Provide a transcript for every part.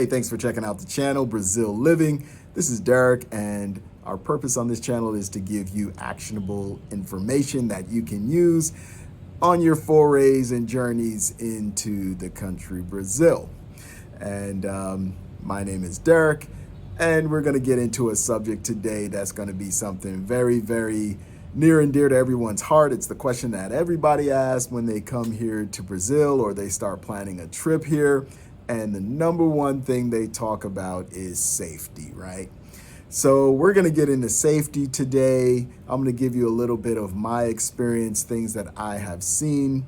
Hey, thanks for checking out the channel, Brazil Living. This is Derek, and our purpose on this channel is to give you actionable information that you can use on your forays and journeys into the country Brazil. And my name is Derek, and we're going to get into a subject today that's going to be something very, very near and dear to everyone's heart. It's the question that everybody asks when they come here to Brazil or they start planning a trip here. And the number one thing they talk about is safety, right? So we're going to get into safety today. I'm going to give you a little bit of my experience, things that I have seen,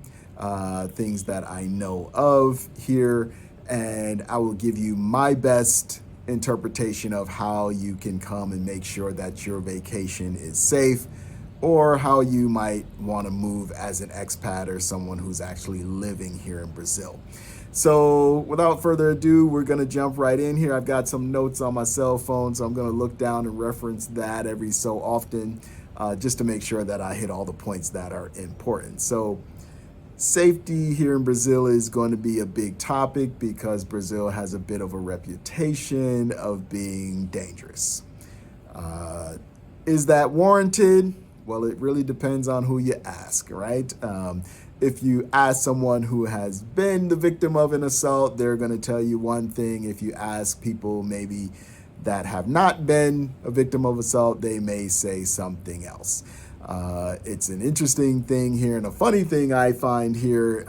things that I know of here, and I will give you my best interpretation of how you can come and make sure that your vacation is safe, or how you might want to move as an expat or someone who's actually living here in Brazil. So without further ado, we're going to jump right in here. I've got some notes on my cell phone, so I'm going to look down and reference that every so often just to make sure that I hit all the points that are important. So safety here in Brazil is going to be a big topic because Brazil has a bit of a reputation of being dangerous. Is that warranted? Well, it really depends on who you ask, right? If you ask someone who has been the victim of an assault, they're going to tell you one thing. If you ask people maybe that have not been a victim of assault, they may say something else. It's an interesting thing here, and a funny thing I find here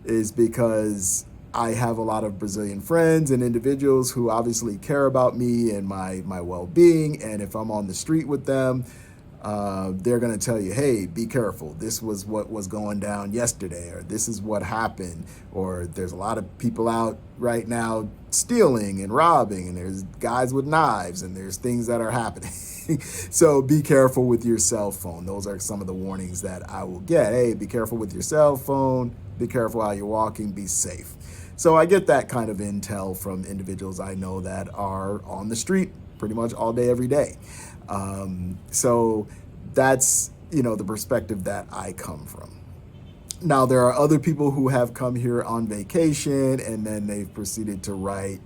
is because I have a lot of Brazilian friends and individuals who obviously care about me and my well-being, and if I'm on the street with them, they're going to tell you, hey, be careful. This was what was going down yesterday, or this is what happened, or there's a lot of people out right now stealing and robbing, and there's guys with knives, and there's things that are happening. So be careful with your cell phone. Those are some of the warnings that I will get. Hey, be careful with your cell phone. Be careful while you're walking. Be safe. So I get that kind of intel from individuals I know that are on the street pretty much all day, every day. So that's, the perspective that I come from. Now, there are other people who have come here on vacation and then they've proceeded to write,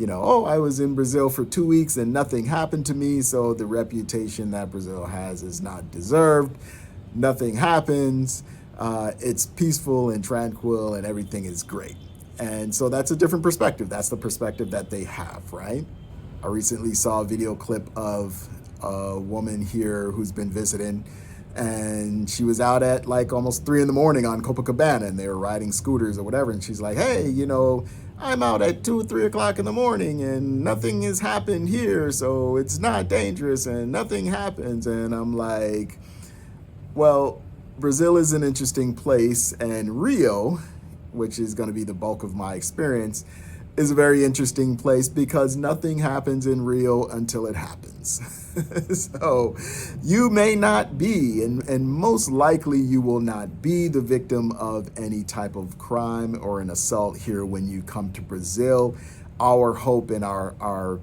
oh, I was in Brazil for 2 weeks and nothing happened to me. So the reputation that Brazil has is not deserved. Nothing happens. It's peaceful and tranquil and everything is great. And so that's a different perspective. That's the perspective that they have, right? I recently saw a video clip of a woman here who's been visiting, and she was out at like almost 3 a.m. on Copacabana, and they were riding scooters or whatever. And she's like, hey, I'm out at 2 or 3 o'clock in the morning and nothing has happened here. So it's not dangerous and nothing happens. And I'm like, well, Brazil is an interesting place, and Rio, which is going to be the bulk of my experience, is a very interesting place because nothing happens in Rio until it happens. So you may not be, and most likely you will not be the victim of any type of crime or an assault here when you come to Brazil. Our hope and our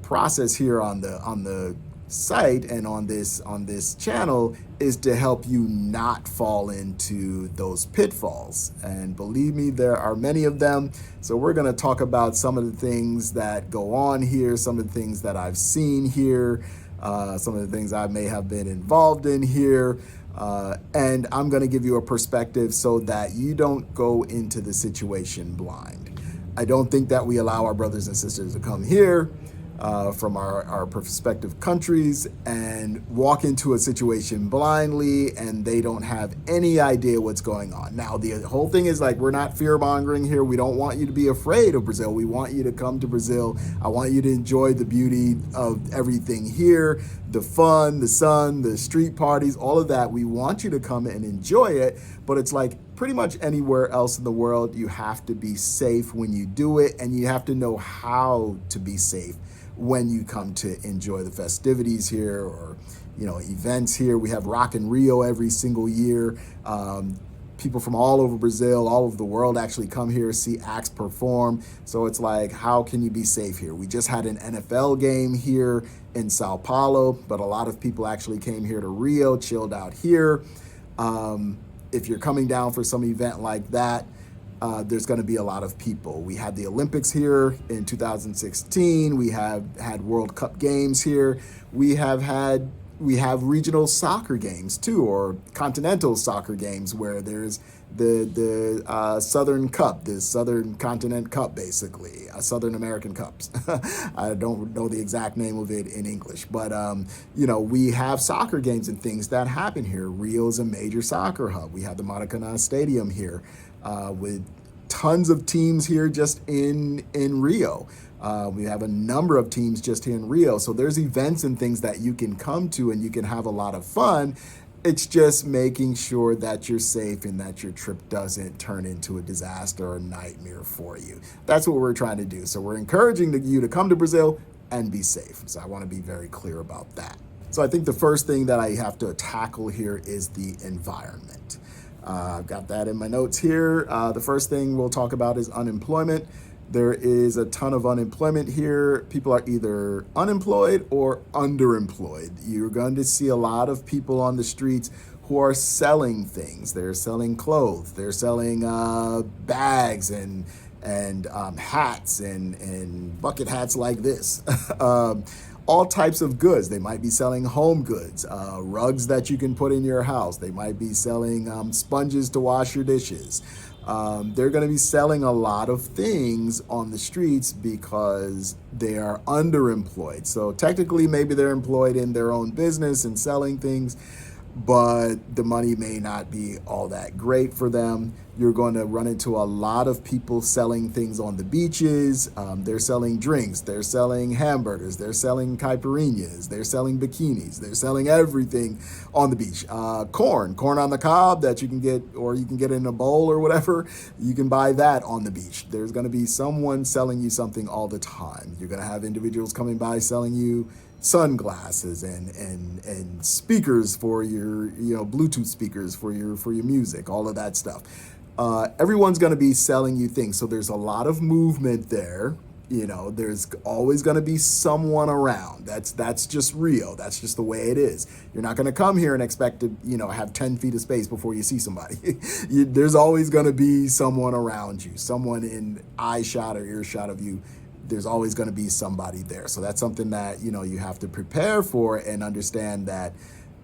process here on the site and on this channel is to help you not fall into those pitfalls. And believe me, there are many of them. So we're going to talk about some of the things that go on here, some of the things that I've seen here, some of the things I may have been involved in here. And I'm going to give you a perspective so that you don't go into the situation blind. I don't think that we allow our brothers and sisters to come here from our prospective countries and walk into a situation blindly and they don't have any idea what's going on. Now, the whole thing is like, we're not fear mongering here. We don't want you to be afraid of Brazil. We want you to come to Brazil. I want you to enjoy the beauty of everything here, the fun, the sun, the street parties, all of that. We want you to come and enjoy it, but it's like pretty much anywhere else in the world, you have to be safe when you do it, and you have to know how to be safe when you come to enjoy the festivities here or, events here. We have Rock in Rio every single year. People from all over Brazil, all over the world actually come here, see acts perform. So it's like, how can you be safe here? We just had an NFL game here in Sao Paulo, but a lot of people actually came here to Rio, chilled out here. If you're coming down for some event like that, there's going to be a lot of people. We had the Olympics here in 2016. We have had World Cup games here. We have regional soccer games too, or continental soccer games where there's the Southern Cup, the Southern Continent Cup, basically, Southern American Cups. I don't know the exact name of it in English, but we have soccer games and things that happen here. Rio is a major soccer hub. We have the Maracanã Stadium here with tons of teams here just in Rio. We have a number of teams just here in Rio. So there's events and things that you can come to and you can have a lot of fun. It's just making sure that you're safe and that your trip doesn't turn into a disaster or a nightmare for you. That's what we're trying to do. So we're encouraging you to come to Brazil and be safe. So I want to be very clear about that. So I think the first thing that I have to tackle here is the environment. I've got that in my notes here. The first thing we'll talk about is unemployment. There is a ton of unemployment here. People are either unemployed or underemployed. You're going to see a lot of people on the streets who are selling things. They're selling clothes. They're selling bags and hats and bucket hats like this. All types of goods. They might be selling home goods, rugs that you can put in your house. They might be selling sponges to wash your dishes. They're going to be selling a lot of things on the streets because they are underemployed. So technically, maybe they're employed in their own business and selling things, but the money may not be all that great for them. You're going to run into a lot of people selling things on the beaches. They're selling drinks. They're selling hamburgers. They're selling caipirinhas. They're selling bikinis. They're selling everything on the beach. Corn on the cob that you can get, or you can get in a bowl or whatever. You can buy that on the beach. There's going to be someone selling you something all the time. You're going to have individuals coming by selling you sunglasses and speakers for your Bluetooth speakers for your music, all of that stuff. Everyone's going to be selling you things, so there's a lot of movement there. There's always going to be someone around. That's just Rio. That's just the way it is. You're not going to come here and expect to have 10 feet of space before you see somebody. There's always going to be someone around you, someone in eye shot or earshot of you. There's always going to be somebody there. So that's something that, you have to prepare for and understand that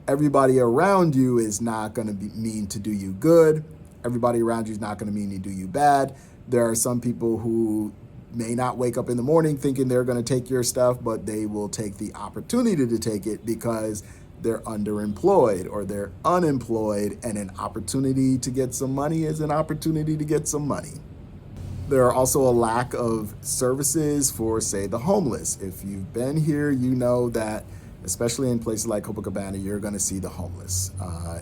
everybody around you is not going to mean to do you good. Everybody around you is not going to mean to do you bad. There are some people who may not wake up in the morning thinking they're going to take your stuff, but they will take the opportunity to take it because they're underemployed or they're unemployed, and an opportunity to get some money is an opportunity to get some money. There are also a lack of services for, say, the homeless. If you've been here, you know that, especially in places like Copacabana, you're going to see the homeless.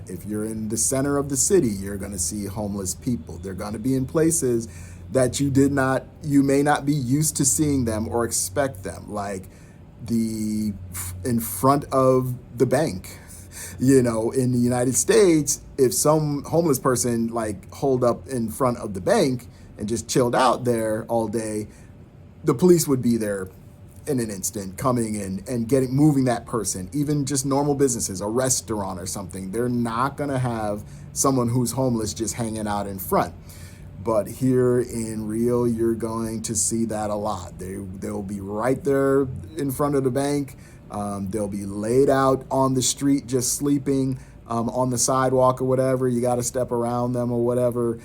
If you're in the center of the city, you're going to see homeless people. They're going to be in places that you may not be used to seeing them or expect them, like in front of the bank. In the United States, if some homeless person holed up in front of the bank and just chilled out there all day, the police would be there in an instant, coming in and moving that person. Even just normal businesses, a restaurant or something, they're not going to have someone who's homeless just hanging out in front. But here in Rio, you're going to see that a lot. They'll be right there in front of the bank. They'll be laid out on the street, just sleeping on the sidewalk or whatever. You got to step around them or whatever.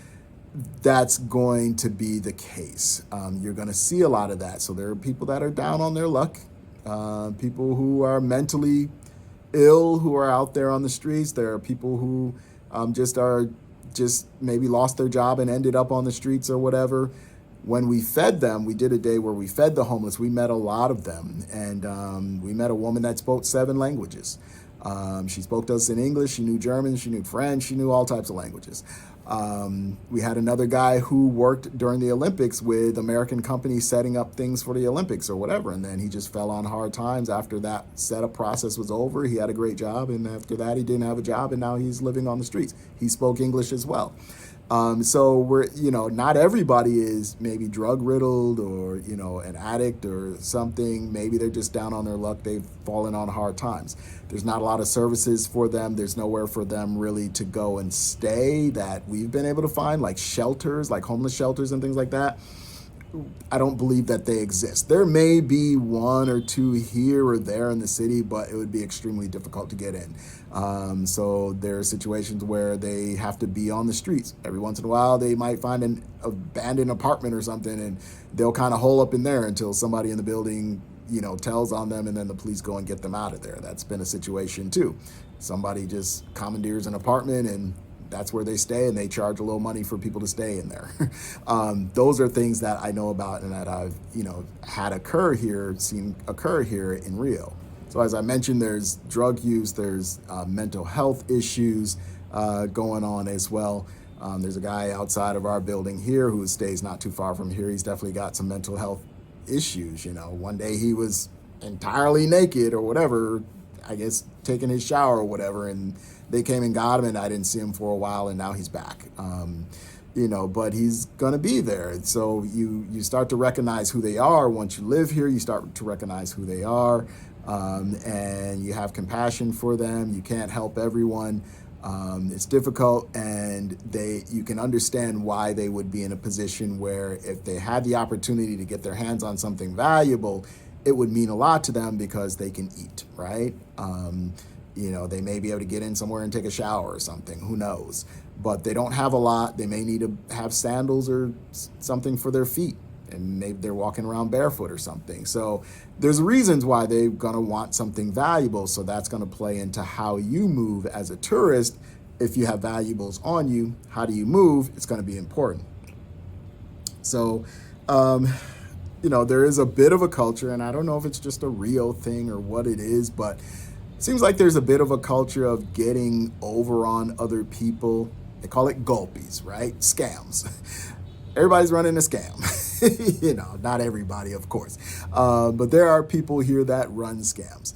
That's going to be the case. You're going to see a lot of that. So there are people that are down on their luck, people who are mentally ill who are out there on the streets. There are people who just maybe lost their job and ended up on the streets or whatever. When we fed them, we did a day where we fed the homeless. We met a lot of them, and we met a woman that spoke 7 languages. She spoke to us in English. She knew German. She knew French. She knew all types of languages. We had another guy who worked during the Olympics with American companies setting up things for the Olympics or whatever. And then he just fell on hard times after that setup process was over. He had a great job. And after that, he didn't have a job. And now he's living on the streets. He spoke English as well. So we're, not everybody is maybe drug riddled or, an addict or something. Maybe they're just down on their luck. They've fallen on hard times. There's not a lot of services for them. There's nowhere for them really to go and stay that we've been able to find, like shelters, like homeless shelters and things like that. I don't believe that they exist. There may be one or two here or there in the city, but it would be extremely difficult to get in. So there are situations where they have to be on the streets. Every once in a while, they might find an abandoned apartment or something, and they'll kind of hole up in there until somebody in the building, tells on them, and then the police go and get them out of there. That's been a situation too. Somebody just commandeers an apartment, and that's where they stay, and they charge a little money for people to stay in there. Those are things that I know about and that I've, seen occur here in Rio. So as I mentioned, there's drug use, there's mental health issues going on as well. There's a guy outside of our building here who stays not too far from here. He's definitely got some mental health issues. One day he was entirely naked or whatever, I guess taking his shower or whatever, and they came and got him, and I didn't see him for a while, and now he's back. But he's gonna be there. So you start to recognize who they are. Once you live here, you start to recognize who they are, and you have compassion for them. You can't help everyone. It's difficult, and you can understand why they would be in a position where if they had the opportunity to get their hands on something valuable, it would mean a lot to them because they can eat, right? They may be able to get in somewhere and take a shower or something, who knows? But they don't have a lot. They may need to have sandals or something for their feet, and maybe they're walking around barefoot or something. So there's reasons why they're gonna want something valuable. So that's gonna play into how you move as a tourist. If you have valuables on you, how do you move? It's gonna be important. So, there is a bit of a culture, and I don't know if it's just a Rio thing or what it is, but it seems like there's a bit of a culture of getting over on other people. They call it gulpies, right? Scams. Everybody's running a scam. Not everybody, of course. But there are people here that run scams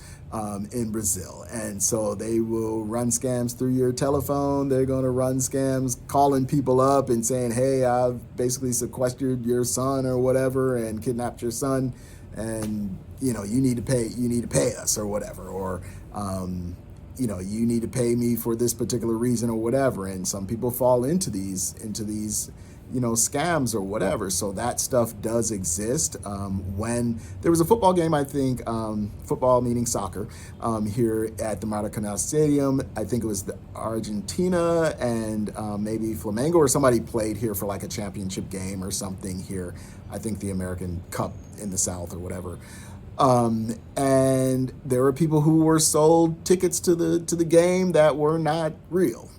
in Brazil. And so they will run scams through your telephone. They're going to run scams calling people up and saying, hey, I've basically sequestered your son or whatever and kidnapped your son. And, you need to pay us or whatever. Or, you need to pay me for this particular reason or whatever. And some people fall into these, scams or whatever. So that stuff does exist. When there was a football game, I think, football meaning soccer, here at the Maracanã Stadium, I think it was the Argentina and maybe Flamengo or somebody played here for like a championship game or something here. I think the American Cup in the South or whatever. And there were people who were sold tickets to the game that were not real.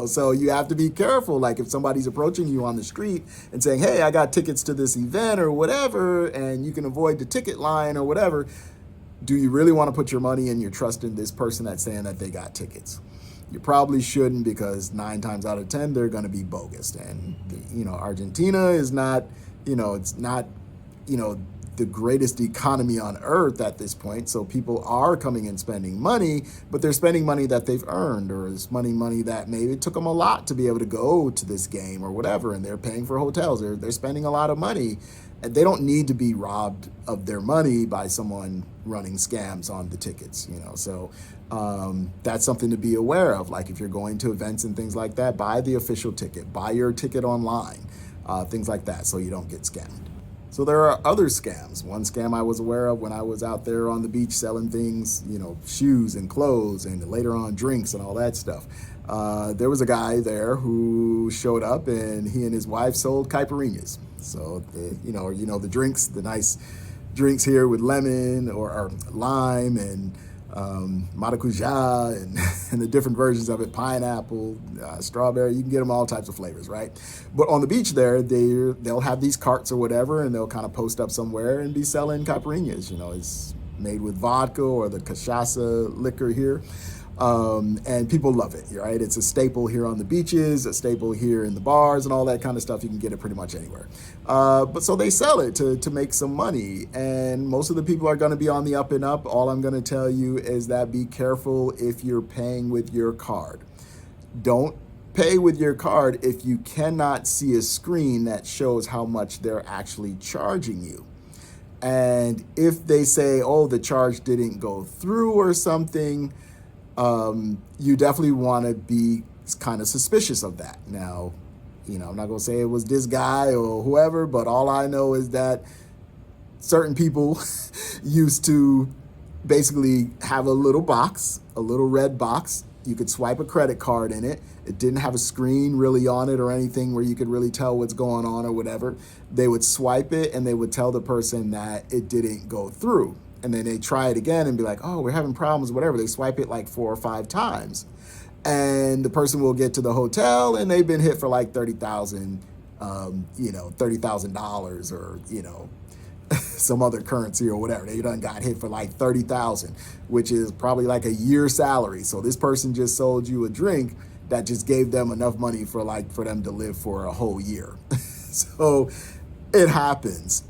So you have to be careful. Like if somebody's approaching you on the street and saying, hey, I got tickets to this event or whatever, and you can avoid the ticket line or whatever, do you really want to put your money and your trust in this person that's saying that they got tickets? You probably shouldn't, because 9 times out of 10, they're going to be bogus. And, Argentina is not, it's not, the greatest economy on earth at this point. So people are coming and spending money, but they're spending money that they've earned, or it's money that maybe it took them a lot to be able to go to this game or whatever. And they're paying for hotels. They're spending a lot of money, and they don't need to be robbed of their money by someone running scams on the tickets, So that's something to be aware of. Like if you're going to events and things like that, buy the official ticket, buy your ticket online, things like that, so you don't get scammed. So there are other scams. One scam I was aware of when I was out there on the beach selling things, shoes and clothes, and later on drinks and all that stuff. There was a guy there who showed up, and he and his wife sold caipirinhas. So the drinks, the nice drinks here with lemon or lime and maracujá and the different versions of it, pineapple, strawberry. You can get them all types of flavors, right? But on the beach there, they'll have these carts or whatever, and they'll kind of post up somewhere and be selling caipirinhas. It's made with vodka or the cachaça liquor here. And people love it, right? It's a staple here on the beaches, a staple here in the bars and all that kind of stuff. You can get it pretty much anywhere. But so they sell it to make some money, and most of the people are going to be on the up and up. All I'm going to tell you is that be careful if you're paying with your card. Don't pay with your card if you cannot see a screen that shows how much they're actually charging you. And if they say, oh, the charge didn't go through or something, you definitely want to be kind of suspicious of that. Now, I'm not going to say it was this guy or whoever, but all I know is that certain people used to basically have a little box, a little red box. You could swipe a credit card in it. It didn't have a screen really on it or anything where you could really tell what's going on or whatever. They would swipe it and they would tell the person that it didn't go through. And then they try it again and be like, oh, we're having problems, whatever. They swipe it like 4 or 5 times. And the person will get to the hotel and they've been hit for like $30,000 or, some other currency or whatever. They done got hit for like 30,000, which is probably like a year's salary. So this person just sold you a drink that just gave them enough money for them to live for a whole year. So it happens.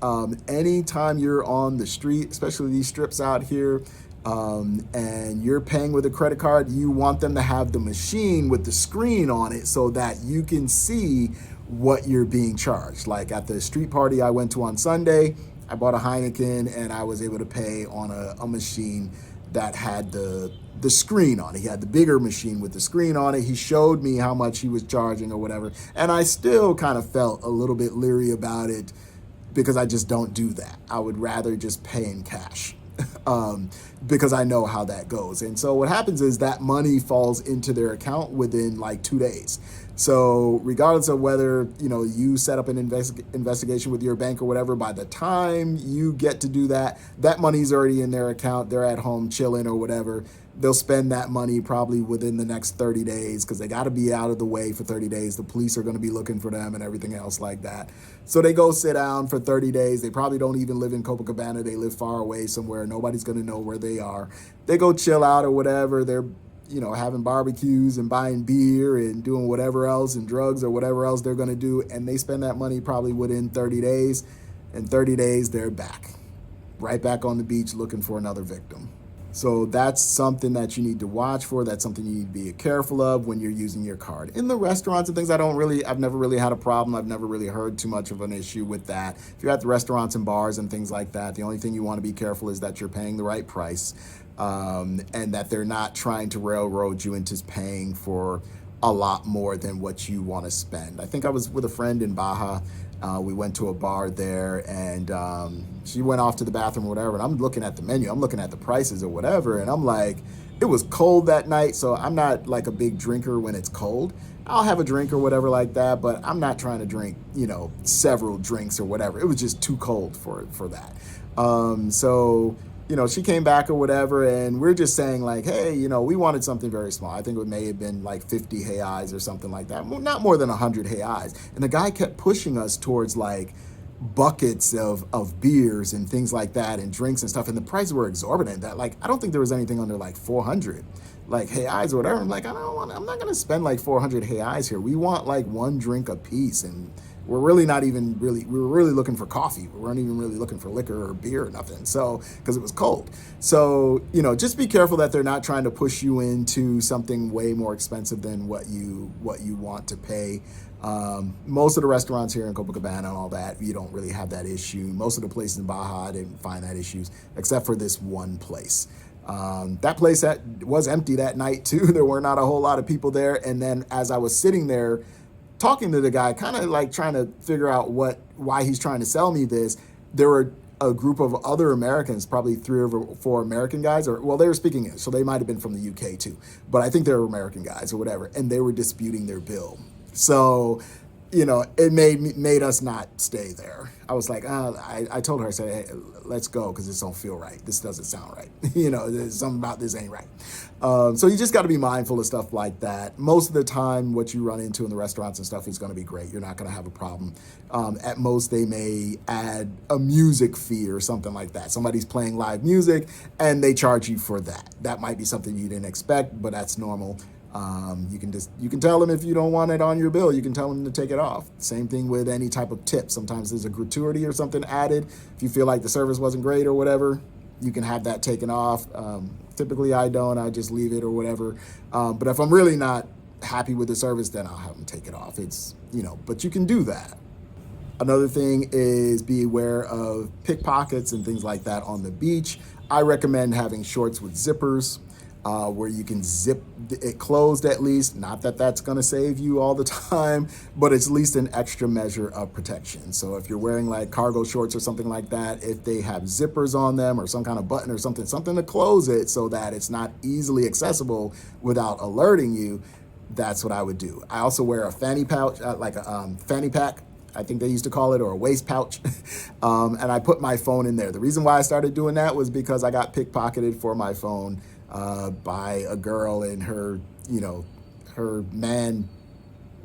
Anytime you're on the street, especially these strips out here, and you're paying with a credit card, you want them to have the machine with the screen on it so that you can see what you're being charged. Like at the street party I went to on Sunday, I bought a Heineken and I was able to pay on a machine that had the screen on it. He had the bigger machine with the screen on it. He showed me how much he was charging or whatever. And I still kind of felt a little bit leery about it because I just don't do that. I would rather just pay in cash. Because I know how that goes. And so what happens is that money falls into their account within like 2 days. So regardless of whether, you set up an investigation with your bank or whatever, by the time you get to do that, that money's already in their account. They're at home chilling or whatever. They'll spend that money probably within the next 30 days because they got to be out of the way for 30 days. The police are going to be looking for them and everything else like that. So they go sit down for 30 days. They probably don't even live in Copacabana. They live far away somewhere. Nobody's going to know where they are. They go chill out or whatever. They're having barbecues and buying beer and doing whatever else and drugs or whatever else they're going to do. And they spend that money probably within 30 days. In 30 days, they're back, right back on the beach looking for another victim. So that's something that you need to watch for. That's something you need to be careful of when you're using your card. In the restaurants and things, I've never really had a problem. I've never really heard too much of an issue with that. If you're at the restaurants and bars and things like that, the only thing you want to be careful is that you're paying the right price, and that they're not trying to railroad you into paying for a lot more than what you want to spend. I think I was with a friend in Baja. We went to a bar there and she went off to the bathroom or whatever. And I'm looking at the menu. I'm looking at the prices or whatever. And I'm like, it was cold that night. So I'm not like a big drinker when it's cold. I'll have a drink or whatever like that. But I'm not trying to drink, several drinks or whatever. It was just too cold for that. So she came back or whatever, and we're just saying like, hey, we wanted something very small. I think it may have been like 50 reais or something like that. Not more than 100 reais. And the guy kept pushing us towards like buckets of beers and things like that and drinks and stuff. And the prices were exorbitant. That like, I don't think there was anything under like 400 like reais or whatever. I'm like, I'm not going to spend like 400 reais here. We want like one drink a piece. And we were really looking for coffee. We weren't even really looking for liquor or beer or nothing. So, because it was cold. So, just be careful that they're not trying to push you into something way more expensive than what you want to pay. Most of the restaurants here in Copacabana and all that, you don't really have that issue. Most of the places in Baja, I didn't find that issues, except for this one place. That place that was empty that night too. There were not a whole lot of people there. And then as I was sitting there, talking to the guy, kind of like trying to figure out why he's trying to sell me this, there were a group of other Americans, probably 3 or 4 American guys, they were speaking English, so they might have been from the UK too, but I think they were American guys or whatever, and they were disputing their bill. So, it made us not stay there. I was like, I told her, I said, hey, let's go because this don't feel right. This doesn't sound right. There's something about this ain't right. So you just got to be mindful of stuff like that. Most of the time, what you run into in the restaurants and stuff is going to be great. You're not going to have a problem. At most, they may add a music fee or something like that. Somebody's playing live music and they charge you for that. That might be something you didn't expect, but that's normal. You can tell them if you don't want it on your bill, you can tell them to take it off. Same thing with any type of tip. Sometimes there's a gratuity or something added. If you feel like the service wasn't great or whatever, you can have that taken off. Typically I don't, I just leave it or whatever. But if I'm really not happy with the service, then I'll have them take it off. It's, but you can do that. Another thing is be aware of pickpockets and things like that on the beach. I recommend having shorts with zippers, where you can zip it closed at least. Not that that's going to save you all the time, but it's at least an extra measure of protection. So if you're wearing like cargo shorts or something like that, if they have zippers on them or some kind of button or something to close it so that it's not easily accessible without alerting you, that's what I would do. I also wear a fanny pouch, like a fanny pack, I think they used to call it, or a waist pouch. And I put my phone in there. The reason why I started doing that was because I got pickpocketed for my phone by a girl and her, her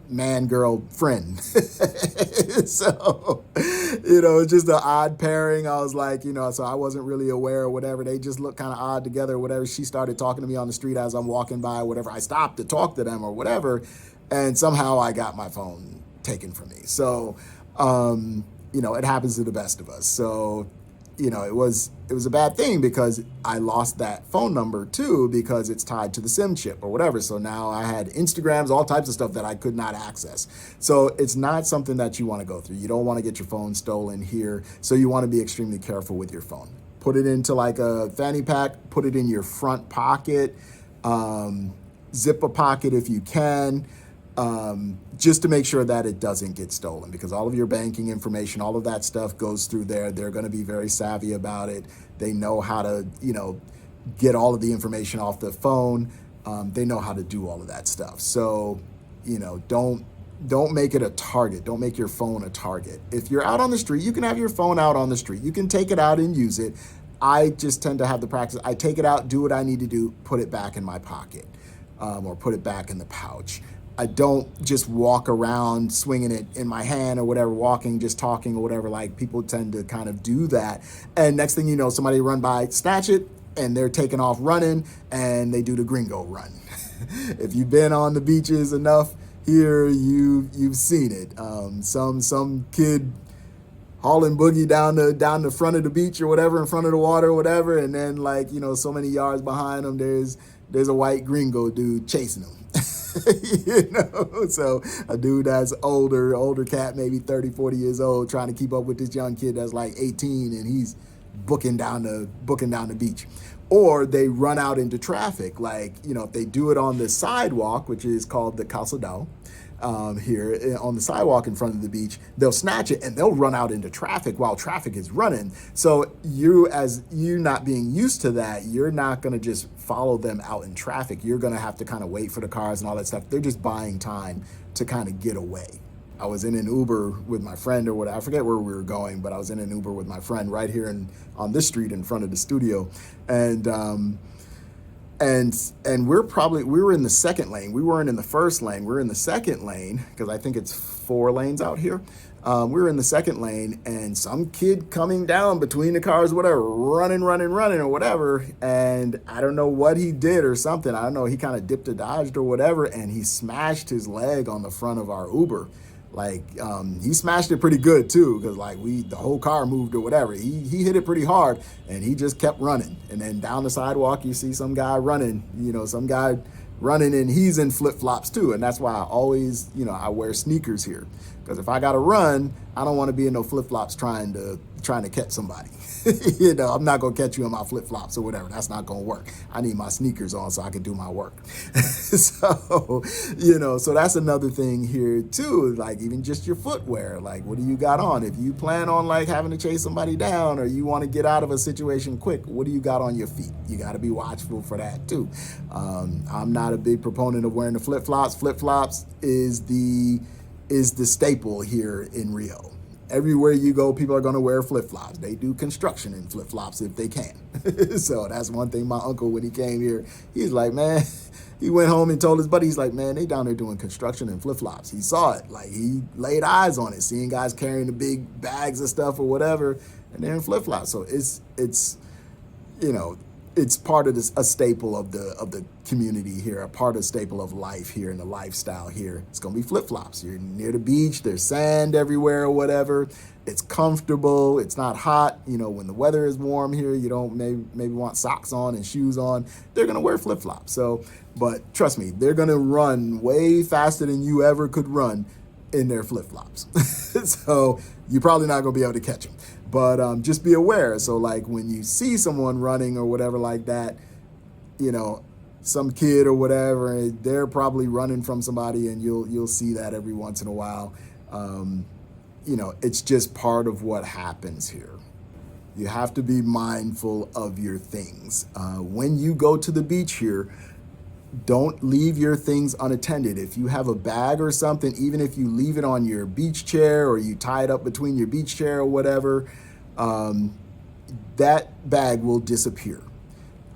man-girl friend. So, it's just an odd pairing. I was like, so I wasn't really aware or whatever. They just looked kind of odd together or whatever. She started talking to me on the street as I'm walking by or whatever. I stopped to talk to them or whatever. And somehow I got my phone taken from me. So, it happens to the best of us. So, it was a bad thing because I lost that phone number too, because it's tied to the SIM chip or whatever. So now I had Instagrams, all types of stuff that I could not access. So it's not something that you want to go through. You don't want to get your phone stolen here. So you want to be extremely careful with your phone. Put it into like a fanny pack, put it in your front pocket, zip a pocket if you can. Just to make sure that it doesn't get stolen, because all of your banking information, all of that stuff goes through there. They're going to be very savvy about it. They know how to, get all of the information off the phone. They know how to do all of that stuff. So, don't make it a target. Don't make your phone a target. If you're out on the street, you can have your phone out on the street. You can take it out and use it. I just tend to have the practice. I take it out, do what I need to do, put it back in my pocket, or put it back in the pouch. I don't just walk around swinging it in my hand or whatever, walking, just talking or whatever. Like, people tend to kind of do that. And next thing you know, somebody run by, snatch it, and they're taking off running, and they do the gringo run. If you've been on the beaches enough here, you've seen it. Some kid hauling boogie down the front of the beach or whatever, in front of the water or whatever, and then so many yards behind them, there's a white gringo dude chasing them. So a dude that's older cat, maybe 30, 40 years old, trying to keep up with this young kid that's like 18, and he's booking down the beach. Or they run out into traffic. Like, if they do it on the sidewalk, which is called the calçadão, here on the sidewalk in front of the beach, they'll snatch it and they'll run out into traffic while traffic is running. So you not being used to that, you're not going to just follow them out in traffic. You're going to have to kind of wait for the cars and all that stuff. They're just buying time to kind of get away. I was in an Uber with my friend or whatever. I forget where we were going, but I was in an Uber with my friend right here on this street in front of the studio. And we were in the second lane. We weren't in the first lane. We were in the second lane because I think it's 4 lanes out here. We were in the second lane, and some kid coming down between the cars, whatever, running or whatever. And I don't know what he did or something. I don't know. He kind of dipped or dodged or whatever, and he smashed his leg on the front of our Uber. Like, he smashed it pretty good too, because the whole car moved or whatever. He hit it pretty hard, and he just kept running. And then down the sidewalk, you see some guy running, and he's in flip-flops too. And that's why I always, I wear sneakers here, because if I got to run, I don't want to be in no flip-flops trying to catch somebody. I'm not going to catch you in my flip-flops or whatever. That's not going to work. I need my sneakers on so I can do my work. So that's another thing here too. Like, even just your footwear. Like, what do you got on? If you plan on having to chase somebody down, or you want to get out of a situation quick, what do you got on your feet? You got to be watchful for that too. I'm not a big proponent of wearing the flip-flops. Flip-flops is the staple here in Rio. Everywhere you go, people are going to wear flip-flops. They do construction in flip-flops if they can. So that's one thing. My uncle, when he came here, he's like, man, he went home and told his buddy, he's like, man, they down there doing construction in flip-flops. He saw it. Like, he laid eyes on it, seeing guys carrying the big bags of stuff or whatever, and they're in flip-flops. So it's it's part of this, a staple of the community here, a part of staple of life here and the lifestyle here. It's gonna be flip flops. You're near the beach. There's sand everywhere or whatever. It's comfortable. It's not hot. You know, when the weather is warm here, you don't maybe want socks on and shoes on. They're gonna wear flip flops. So, but trust me, they're gonna run way faster than you ever could run in their flip flops. So you're probably not gonna be able to catch them. But just be aware. So like when you see someone running or whatever like that, you know, some kid or whatever, they're probably running from somebody, and you'll see that every once in a while. You know, it's just part of what happens here. You have to be mindful of your things. When you go to the beach here, don't leave your things unattended. If you have a bag or something, even if you leave it on your beach chair or you tie it up between your beach chair or whatever, that bag will disappear.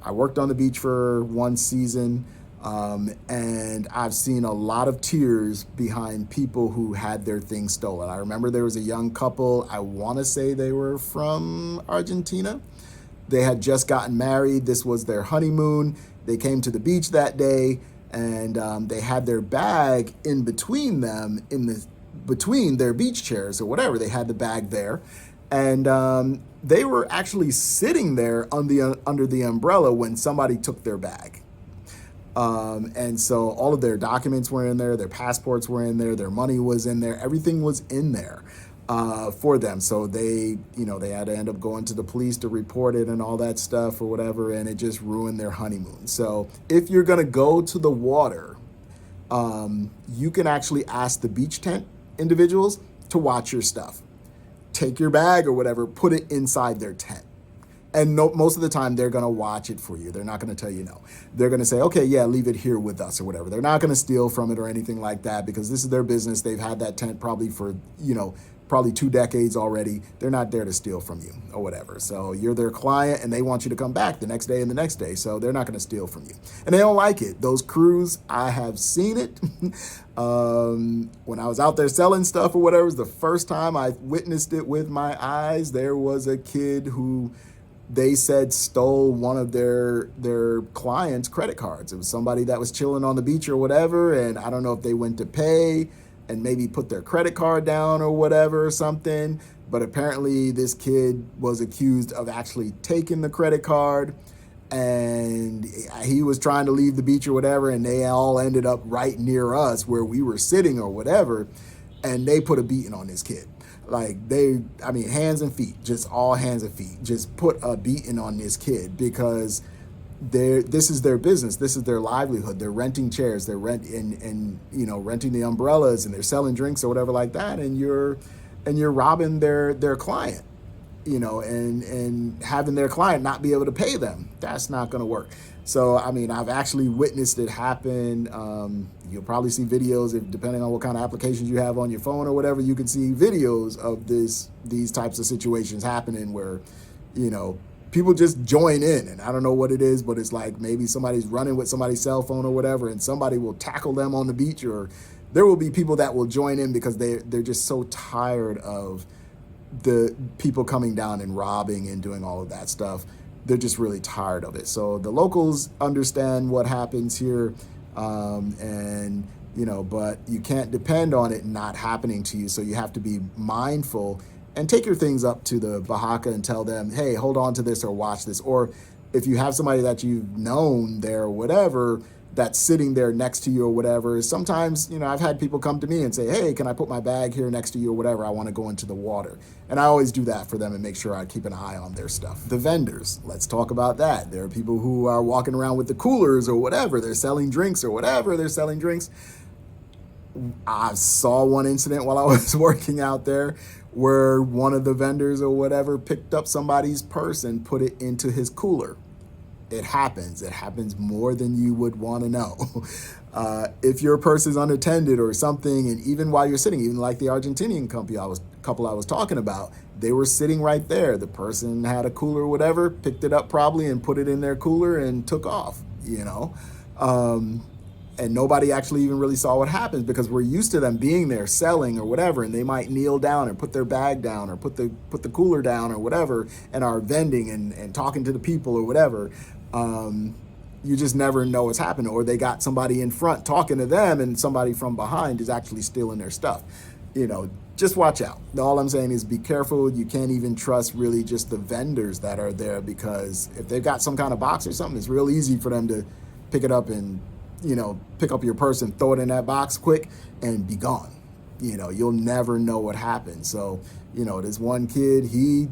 I worked on the beach for one season, and I've seen a lot of tears behind people who had their things stolen. I remember there was a young couple, I want to say they were from Argentina. They had just gotten married. This was their honeymoon. They came to the beach that day, and they had their bag in between them, between their beach chairs or whatever. They had the bag there, and they were actually sitting there under the umbrella when somebody took their bag. And so all of their documents were in there, their passports were in there, their money was in there, everything was in there for them. So they had to end up going to the police to report it and all that stuff or whatever, and it just ruined their honeymoon. So if you're gonna go to the water, you can actually ask the beach tent individuals to watch your stuff. Take your bag or whatever, put it inside their tent. And most of the time, they're going to watch it for you. They're not going to tell you no. They're going to say, okay, yeah, leave it here with us or whatever. They're not going to steal from it or anything like that, because this is their business. They've had that tent probably for, probably 2 decades already. They're not there to steal from you or whatever. So you're their client, and they want you to come back the next day and the next day. So they're not going to steal from you. And they don't like it. Those crews, I have seen it. When I was out there selling stuff or whatever, it was the first time I witnessed it with my eyes. There was a kid who they said stole one of their clients' credit cards. It was somebody that was chilling on the beach or whatever, and I don't know if they went to pay and maybe put their credit card down or whatever or something, but apparently this kid was accused of actually taking the credit card, and he was trying to leave the beach or whatever, and they all ended up right near us where we were sitting or whatever, and they put a beating on this kid. Like hands and feet, just all hands and feet, just put a beating on this kid, because this is their business. This is their livelihood. They're renting chairs, they're renting the umbrellas, and they're selling drinks or whatever like that. And you're robbing their client, and having their client not be able to pay them. That's not going to work. So, I've actually witnessed it happen. You'll probably see videos, depending on what kind of applications you have on your phone or whatever, you can see videos of these types of situations happening where, people just join in. And I don't know what it is, but it's like maybe somebody's running with somebody's cell phone or whatever, and somebody will tackle them on the beach, or there will be people that will join in because they're just so tired of the people coming down and robbing and doing all of that stuff. They're just really tired of it. So the locals understand what happens here, but you can't depend on it not happening to you. So you have to be mindful and take your things up to the Bahaka and tell them, hey, hold on to this or watch this. Or if you have somebody that you've known there or whatever that's sitting there next to you or whatever, sometimes, I've had people come to me and say, hey, can I put my bag here next to you or whatever? I want to go into the water. And I always do that for them and make sure I keep an eye on their stuff. The vendors, let's talk about that. There are people who are walking around with the coolers or whatever. They're selling drinks or whatever. They're selling drinks. I saw one incident while I was working out there where one of the vendors or whatever picked up somebody's purse and put it into his cooler. It happens. It happens more than you would want to know. If your purse is unattended or something, and even while you're sitting, even like the Argentinian couple I was talking about, they were sitting right there. The person had a cooler or whatever, picked it up probably and put it in their cooler and took off, and nobody actually even really saw what happens because we're used to them being there selling or whatever, and they might kneel down and put their bag down or put the cooler down or whatever, and are vending and talking to the people or whatever. You just never know what's happening, or they got somebody in front talking to them and somebody from behind is actually stealing their stuff. Just watch out. All I'm saying is be careful. You can't even trust really just the vendors that are there, because if they've got some kind of box or something, it's real easy for them to pick it up and pick up your purse and throw it in that box quick and be gone. You'll never know what happened. So this one kid, he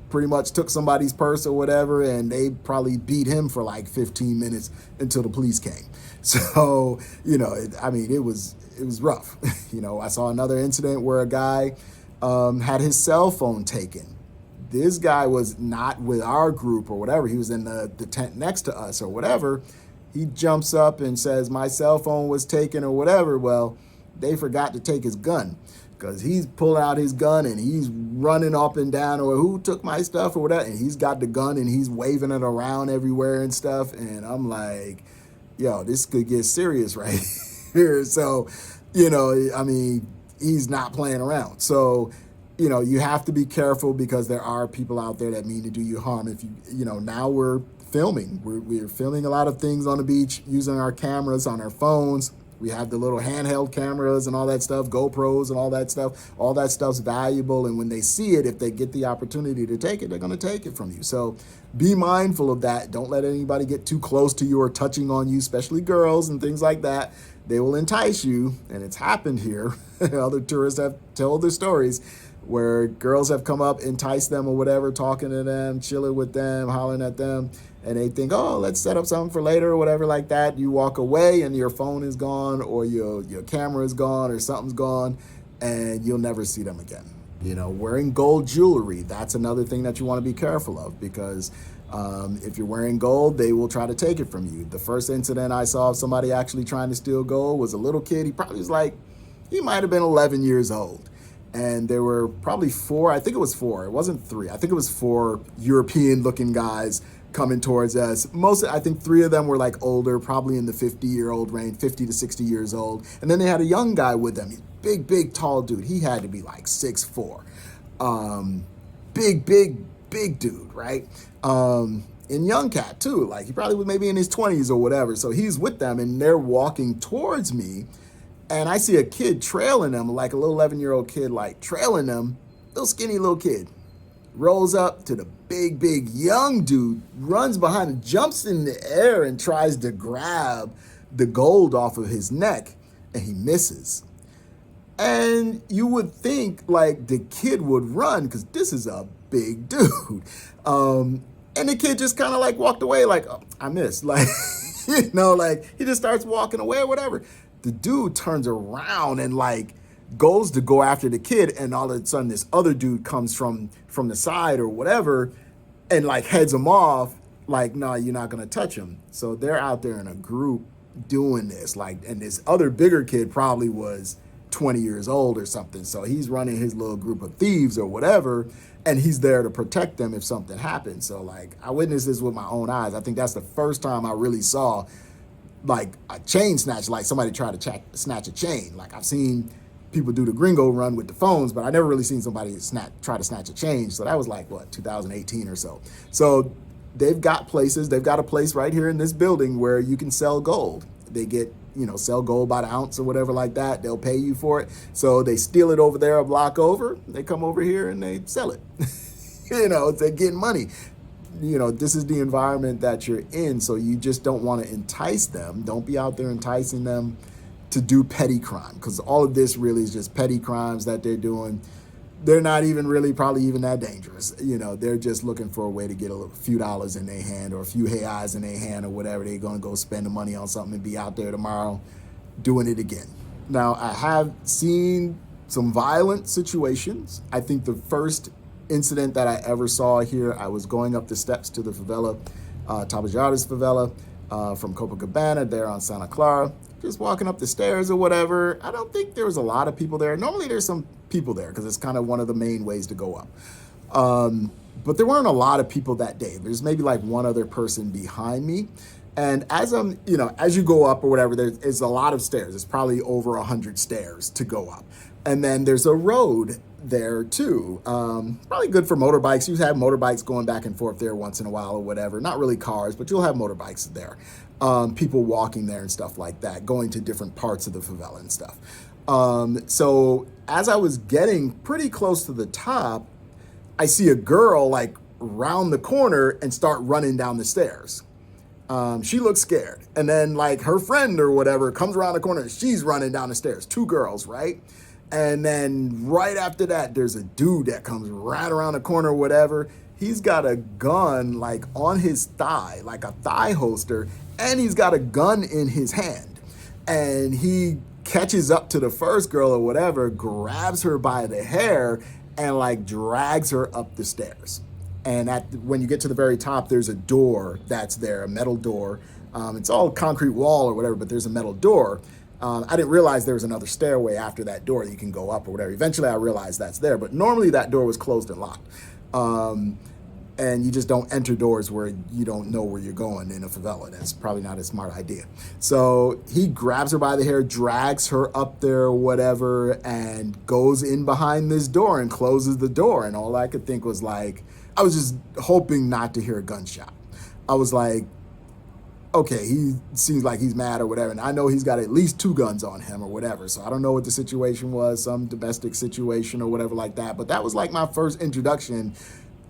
pretty much took somebody's purse or whatever, and they probably beat him for like 15 minutes until the police came. So it was rough. I saw another incident where a guy had his cell phone taken. This guy was not with our group or whatever. He was in the tent next to us or whatever. He jumps up and says, my cell phone was taken or whatever. Well, they forgot to take his gun, because he's pulling out his gun and he's running up and down, or who took my stuff or whatever. And he's got the gun and he's waving it around everywhere and stuff. And I'm like, yo, this could get serious right here. So, he's not playing around. So, you have to be careful, because there are people out there that mean to do you harm. If now we're filming. We're filming a lot of things on the beach using our cameras on our phones. We have the little handheld cameras and all that stuff, GoPros and all that stuff. All that stuff's valuable. And when they see it, if they get the opportunity to take it, they're going to take it from you. So be mindful of that. Don't let anybody get too close to you or touching on you, especially girls and things like that. They will entice you. And it's happened here. Other tourists have told their stories where girls have come up, enticed them or whatever, talking to them, chilling with them, hollering at them. And they think, oh, let's set up something for later or whatever like that. You walk away and your phone is gone, or your camera is gone, or something's gone, and you'll never see them again. Wearing gold jewelry, that's another thing that you want to be careful of, because if you're wearing gold, they will try to take it from you. The first incident I saw of somebody actually trying to steal gold was a little kid. He probably was he might have been 11 years old. And there were probably four, I think it was four, it wasn't three, I think it was four European-looking guys coming towards us. I think three of them were older, probably in the 50-year-old range, 50 to 60 years old. And then they had a young guy with them. He's big, tall dude. He had to be 6'4". Big dude, right? And young cat too. He probably was maybe in his 20s or whatever. So he's with them and they're walking towards me. And I see a kid trailing them, a little 11-year-old kid, trailing them, little skinny little kid. Rolls up to the big young dude, runs behind him, jumps in the air and tries to grab the gold off of his neck, and he misses. And you would think the kid would run, because this is a big dude. And the kid just kind of walked away oh, I missed. He just starts walking away or whatever. The dude turns around and goes to go after the kid, and all of a sudden this other dude comes from the side or whatever and heads him off, no, you're not gonna touch him. So they're out there in a group doing this, and this other bigger kid probably was 20 years old or something. So he's running his little group of thieves or whatever, and he's there to protect them if something happens. So I witnessed this with my own eyes. I think that's the first time I really saw a chain snatch, somebody try to snatch a chain. I've seen people do the gringo run with the phones, but I never really seen somebody try to snatch a chain. So that was 2018 or so. So they've got a place right here in this building where you can sell gold. They get, sell gold by the ounce or whatever like that. They'll pay you for it. So they steal it over there a block over. They come over here and they sell it. They're getting money. This is the environment that you're in, so you just don't want to entice them. Don't be out there enticing them to do petty crime, because all of this really is just petty crimes that they're doing. They're not even really probably even that dangerous. They're just looking for a way to get a few dollars in their hand or a few reais in their hand or whatever. They're going to go spend the money on something and be out there tomorrow doing it again. Now, I have seen some violent situations. I think the first incident that I ever saw here, I was going up the steps to the favela, Tabajaras favela, from Copacabana there on Santa Clara, just walking up the stairs or whatever. I don't think there was a lot of people there. Normally there's some people there because it's kind of one of the main ways to go up. But there weren't a lot of people that day. There's maybe one other person behind me. And as you go up or whatever, there's a lot of stairs. It's probably over 100 stairs to go up. And then there's a road there too. Probably good for motorbikes. You have motorbikes going back and forth there once in a while or whatever. Not really cars, but you'll have motorbikes there. People walking there and stuff like that, going to different parts of the favela and stuff. So as I was getting pretty close to the top, I see a girl like round the corner and start running down the stairs. She looks scared. And then like her friend or whatever comes around the corner and she's running down the stairs. Two girls, right? And then right after that, there's a dude that comes right around the corner or whatever. He's got a gun like on his thigh, like a thigh holster, and he's got a gun in his hand. And he catches up to the first girl or whatever, grabs her by the hair, and like drags her up the stairs. And when you get to the very top, there's a door that's there, a metal door. It's all concrete wall or whatever, but there's a metal door. I didn't realize there was another stairway after that door that you can go up or whatever. Eventually, I realized that's there, but normally that door was closed and locked. And you just don't enter doors where you don't know where you're going in a favela. That's probably not a smart idea. So he grabs her by the hair, drags her up there or whatever, and goes in behind this door and closes the door. And all I could think was like, I was just hoping not to hear a gunshot. I was like, okay, he seems like he's mad or whatever. And I know he's got at least two guns on him or whatever. So I don't know what the situation was, some domestic situation or whatever like that. But that was like my first introduction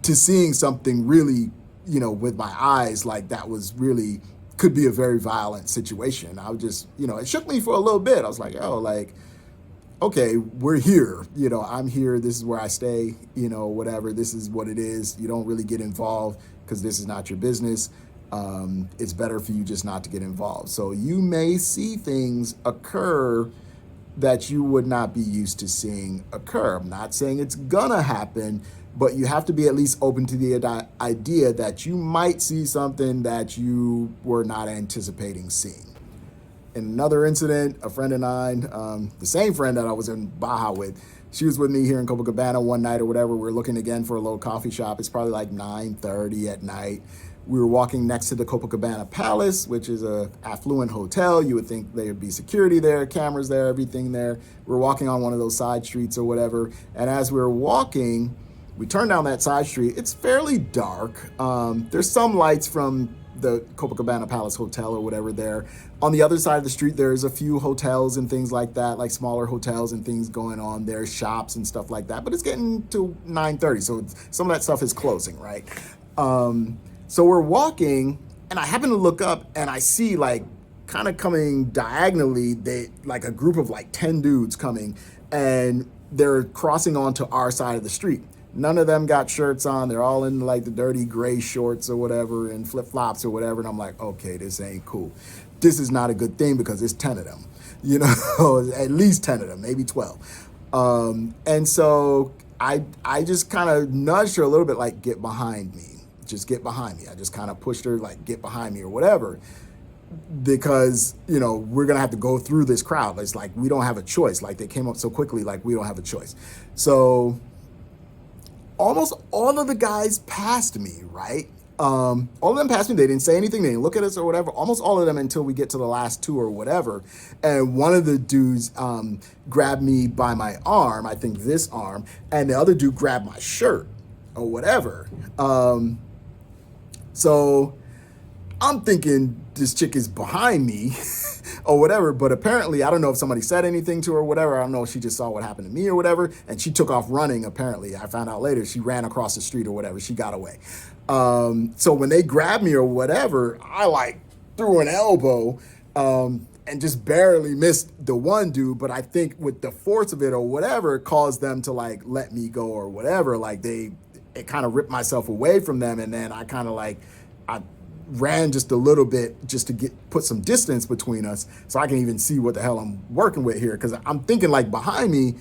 to seeing something really, with my eyes, like that was really, could be a very violent situation. I was just, it shook me for a little bit. I was like, oh, like, okay, we're here. I'm here. This is where I stay, whatever. This is what it is. You don't really get involved because this is not your business. It's better for you just not to get involved. So you may see things occur that you would not be used to seeing occur. I'm not saying it's gonna happen, but you have to be at least open to the idea that you might see something that you were not anticipating seeing. In another incident, a friend of mine, the same friend that I was in Baja with, she was with me here in Copacabana one night or whatever. We were looking again for a little coffee shop. It's probably like 9:30 at night. We were walking next to the Copacabana Palace, which is a affluent hotel. You would think there would be security there, cameras there, everything there. We were walking on one of those side streets or whatever. And as we were walking, we turned down that side street. It's fairly dark. There's some lights from the Copacabana Palace Hotel or whatever there. On the other side of the street, there's a few hotels and things like that, like smaller hotels and things going on there, shops and stuff like that. But it's getting to 9:30, so some of that stuff is closing, right? So we're walking, and I happen to look up, and I see like kind of coming diagonally, like a group of like 10 dudes coming, and they're crossing onto our side of the street. None of them got shirts on. They're all in like the dirty gray shorts or whatever and flip-flops or whatever. And I'm like, okay, this ain't cool. This is not a good thing because it's 10 of them, at least 10 of them, maybe 12. And so I just kind of nudged her a little bit, like, get behind me. Just get behind me. I just kind of pushed her, like, get behind me or whatever. Because, we're going to have to go through this crowd. It's like, we don't have a choice. Like, they came up so quickly, like, we don't have a choice. So almost all of the guys passed me, right? All of them passed me. They didn't say anything. They didn't look at us or whatever. Almost all of them until we get to the last two or whatever. And one of the dudes grabbed me by my arm, I think this arm, and the other dude grabbed my shirt or whatever. So I'm thinking this chick is behind me or whatever, but apparently, I don't know if somebody said anything to her or whatever. I don't know if she just saw what happened to me or whatever, and she took off running, apparently. I found out later she ran across the street or whatever. She got away. So when they grabbed me or whatever, I like threw an elbow and just barely missed the one dude, but I think with the force of it or whatever, it caused them to like let me go or whatever. Like it kind of ripped myself away from them, and then I kind of like, I ran just a little bit just to put some distance between us so I can even see what the hell I'm working with here. Because I'm thinking like behind me,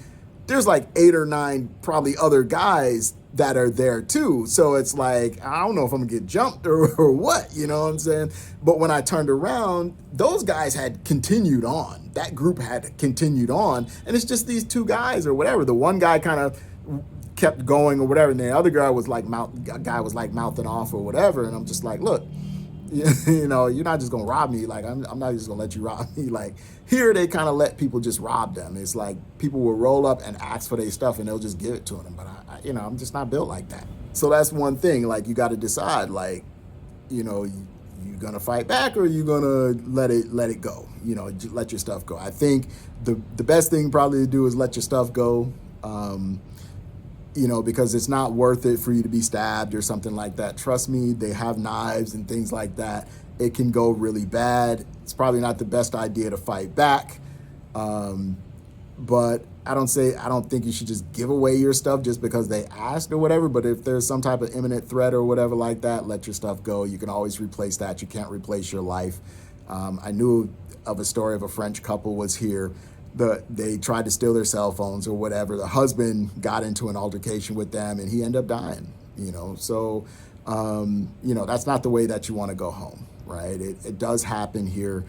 there's like 8 or 9 probably other guys that are there too. So it's like, I don't know if I'm gonna get jumped or what, you know what I'm saying? But when I turned around, those guys had continued on. That group had continued on. And it's just these 2 guys or whatever. The one guy kind of kept going or whatever, and the other guy was like mouthing off or whatever. And I'm just like, look, You know, you're not just gonna rob me. Like I'm not just gonna let you rob me. Like here, they kind of let people just rob them. It's like people will roll up and ask for their stuff, and they'll just give it to them. But you know, I'm just not built like that. So that's one thing. Like you got to decide. Like, you know, you gonna fight back or you gonna let it go. You know, let your stuff go. I think the best thing probably to do is let your stuff go. You know, because it's not worth it for you to be stabbed or something like that. Trust me, they have knives and things like that. It can go really bad. It's probably not the best idea to fight back. Um, but I don't think you should just give away your stuff just because they asked or whatever. But if there's some type of imminent threat or whatever like that, let your stuff go. You can always replace that. You can't replace your life. I knew of a story of a French couple was here. They tried to steal their cell phones or whatever. The husband got into an altercation with them and he ended up dying. You know, so you know, that's not the way that you want to go home, right? It does happen here.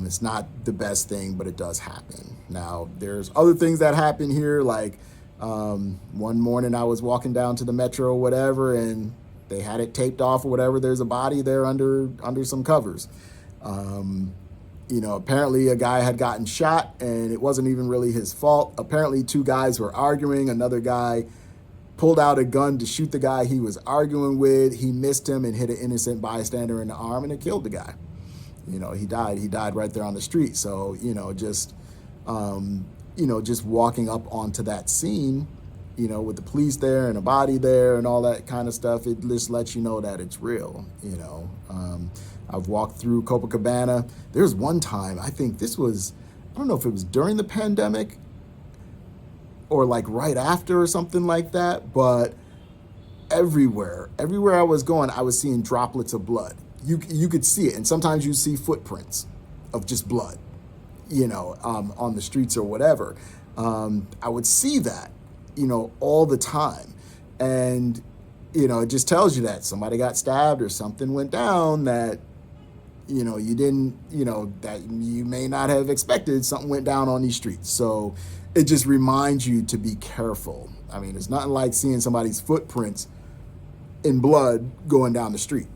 It's not the best thing, but it does happen. Now, there's other things that happen here, like one morning I was walking down to the metro or whatever, and they had it taped off or whatever. There's a body there under some covers. You know, apparently a guy had gotten shot, and it wasn't even really his fault. Apparently, two guys were arguing. Another guy pulled out a gun to shoot the guy he was arguing with. He missed him and hit an innocent bystander in the arm, and it killed the guy. You know, he died. He died right there on the street. So, just walking up onto that scene, you know, with the police there and a body there and all that kind of stuff, it just lets you know that it's real. You know, I've walked through Copacabana. There's one time, I think this was, I don't know if it was during the pandemic or like right after or something like that, but everywhere I was going, I was seeing droplets of blood. You could see it, and sometimes you see footprints of just blood, you know, on the streets or whatever. I would see that, you know, all the time, and you know, it just tells you that somebody got stabbed or something went down that, you know, you didn't, you know, that you may not have expected something went down on these streets. So it just reminds you to be careful. I mean, it's nothing like seeing somebody's footprints in blood going down the street.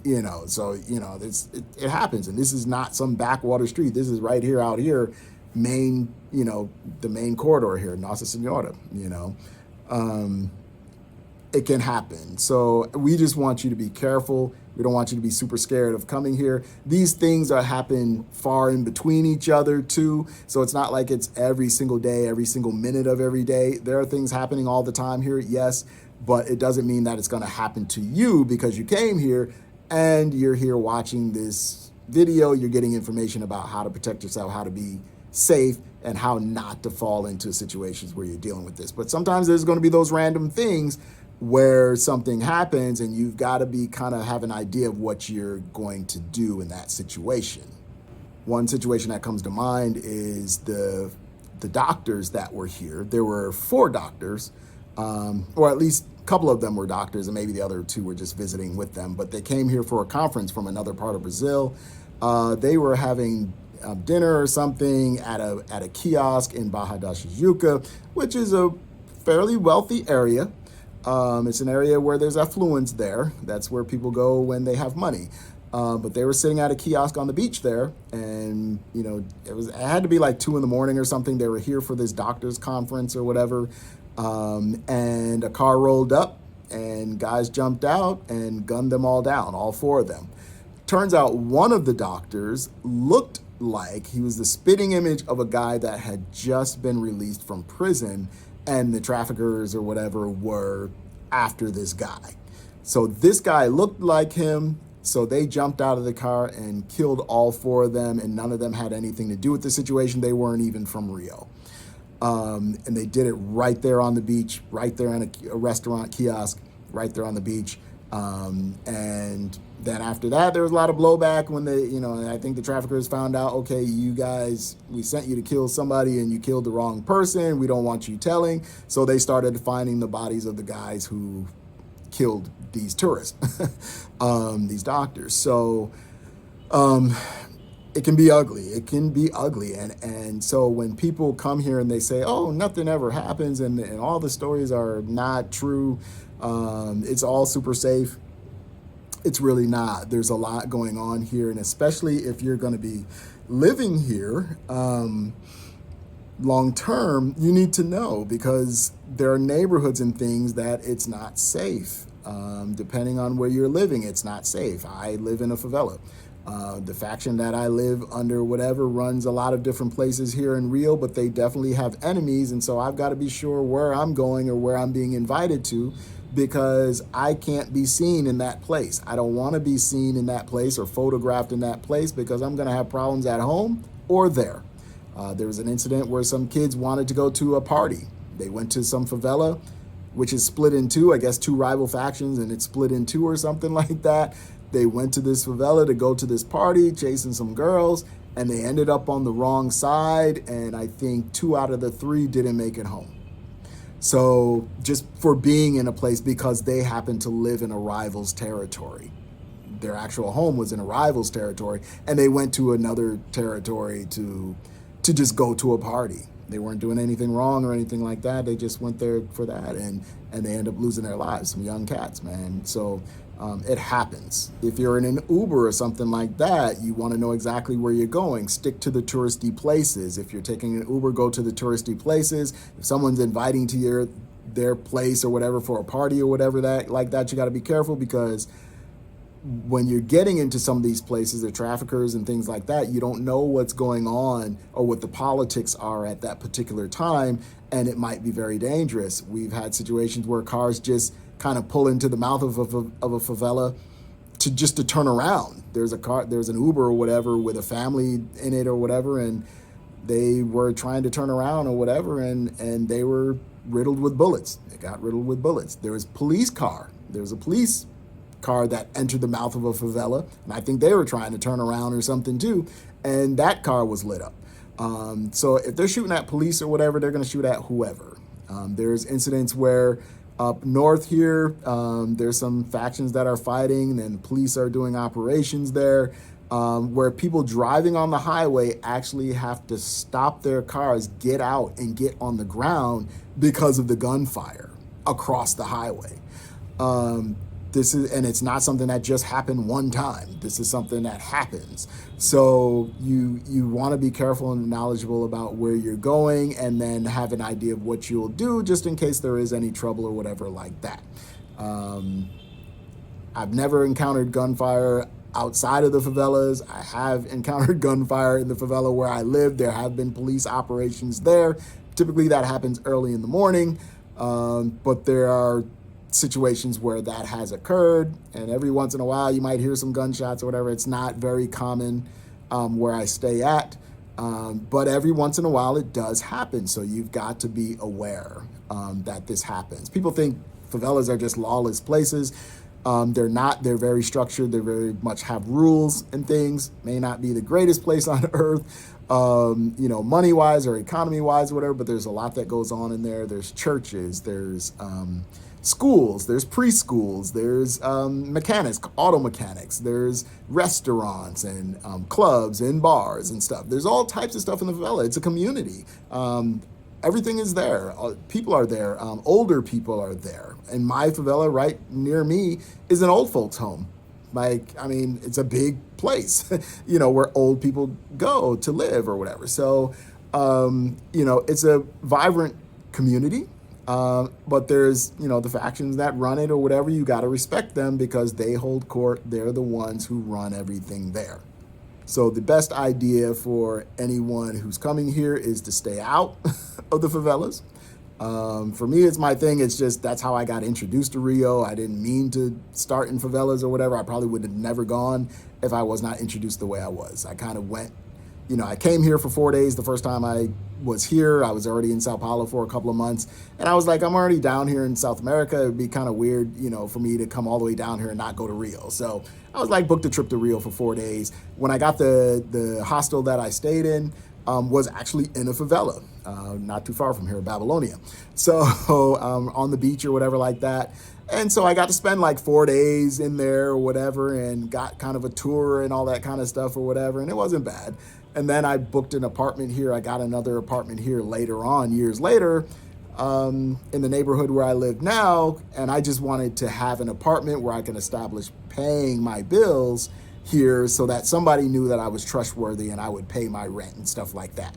You know, so, you know, it happens. And this is not some backwater street. This is right here, out here, main, you know, the main corridor here, Nossa Senora, you know. It can happen. So we just want you to be careful. We don't want you to be super scared of coming here. These things are happening far in between each other too. So it's not like it's every single day, every single minute of every day. There are things happening all the time here, yes, but it doesn't mean that it's going to happen to you because you came here and you're here watching this video. You're getting information about how to protect yourself, how to be safe, and how not to fall into situations where you're dealing with this. But sometimes there's going to be those random things where something happens and you've got to be kind of have an idea of what you're going to do in that situation. One situation that comes to mind is the doctors that were here. There were 4 doctors, or at least a couple of them were doctors, and maybe the other 2 were just visiting with them. But they came here for a conference from another part of Brazil. They were having dinner or something at a kiosk in Barra da Tijuca, which is a fairly wealthy area. It's an area where there's affluence there. That's where people go when they have money. But they were sitting at a kiosk on the beach there, and you know, it had to be like 2 a.m. or something. They were here for this doctor's conference or whatever, and a car rolled up, and guys jumped out and gunned them all down, all 4 of them. Turns out one of the doctors looked like he was the spitting image of a guy that had just been released from prison, and the traffickers or whatever were after this guy. So this guy looked like him, so they jumped out of the car and killed all 4 of them, and none of them had anything to do with the situation. They weren't even from Rio. And they did it right there on the beach, right there in a restaurant kiosk, right there on the beach. And then after that, there was a lot of blowback when they, you know, and I think the traffickers found out, okay, you guys, we sent you to kill somebody and you killed the wrong person. We don't want you telling. So they started finding the bodies of the guys who killed these tourists, these doctors. So it can be ugly. It can be ugly. And so when people come here and they say, oh, nothing ever happens and all the stories are not true, it's all super safe. It's really not. There's a lot going on here, and especially if you're going to be living here long term, you need to know because there are neighborhoods and things that it's not safe. Depending on where you're living, it's not safe. I live in a favela. The faction that I live under, whatever, runs a lot of different places here in Rio, but they definitely have enemies. And so I've got to be sure where I'm going or where I'm being invited to because I can't be seen in that place. I don't want to be seen in that place or photographed in that place because I'm going to have problems at home or there. There was an incident where some kids wanted to go to a party. They went to some favela, which is split in two, I guess two rival factions, and it's split in two or something like that. They went to this favela to go to this party, chasing some girls, and they ended up on the wrong side, and I think 2 out of the 3 didn't make it home. So just for being in a place because they happen to live in a rival's territory. Their actual home was in a rival's territory, and they went to another territory to just go to a party. They weren't doing anything wrong or anything like that. They just went there for that, and they end up losing their lives, some young cats, man. So it happens. If you're in an Uber or something like that, you want to know exactly where you're going. Stick to the touristy places. If you're taking an Uber, go to the touristy places. If someone's inviting to their place or whatever for a party or whatever like that, you got to be careful because when you're getting into some of these places, they're traffickers and things like that, you don't know what's going on or what the politics are at that particular time, and it might be very dangerous. We've had situations where cars just kind of pull into the mouth of a favela to turn around. There's an Uber or whatever with a family in it or whatever, and they were trying to turn around or whatever, and they were riddled with bullets. They got riddled with bullets. There was a police car that entered the mouth of a favela, and I think they were trying to turn around or something too, and that car was lit up. So if they're shooting at police or whatever, they're going to shoot at whoever. There's incidents where up north here, there's some factions that are fighting, and police are doing operations there, where people driving on the highway actually have to stop their cars, get out, and get on the ground because of the gunfire across the highway. And it's not something that just happened one time. This is something that happens. So you want to be careful and knowledgeable about where you're going, and then have an idea of what you'll do just in case there is any trouble or whatever like that. I've never encountered gunfire outside of the favelas. I have encountered gunfire in the favela where I live. There have been police operations there. Typically that happens early in the morning, but there are situations where that has occurred, and every once in a while you might hear some gunshots or whatever. It's not very common where I stay at, but every once in a while it does happen, so you've got to be aware that this happens. People think favelas are just lawless places. They're not. They're very structured. They very much have rules and things. May not be the greatest place on earth, money-wise or economy-wise or whatever, but there's a lot that goes on in there. There's churches, there's schools, there's preschools, there's mechanics, auto mechanics, there's restaurants and clubs and bars and stuff. There's all types of stuff in the favela. It's a community. Everything is there. People are there. Older people are there. And my favela right near me is an old folks home. It's a big place, where old people go to live or whatever. So, it's a vibrant community. But there's, the factions that run it or whatever. You got to respect them because they hold court. They're the ones who run everything there. So the best idea for anyone who's coming here is to stay out of the favelas. For me, it's my thing. It's just, that's how I got introduced to Rio. I didn't mean to start in favelas or whatever. I probably would have never gone if I was not introduced the way I was. I kind of went, I came here for 4 days. The first time I was here, I was already in Sao Paulo for a couple of months. And I was like, I'm already down here in South America. It'd be kind of weird, for me to come all the way down here and not go to Rio. So I was like, booked a trip to Rio for 4 days. When I got the hostel that I stayed in, was actually in a favela, not too far from here, Babylonia. So on the beach or whatever like that. And so I got to spend like 4 days in there or whatever, and got kind of a tour and all that kind of stuff or whatever. And it wasn't bad. And then I booked an apartment here. I got another apartment here later on, years later, in the neighborhood where I live now, and I just wanted to have an apartment where I can establish paying my bills here so that somebody knew that I was trustworthy and I would pay my rent and stuff like that.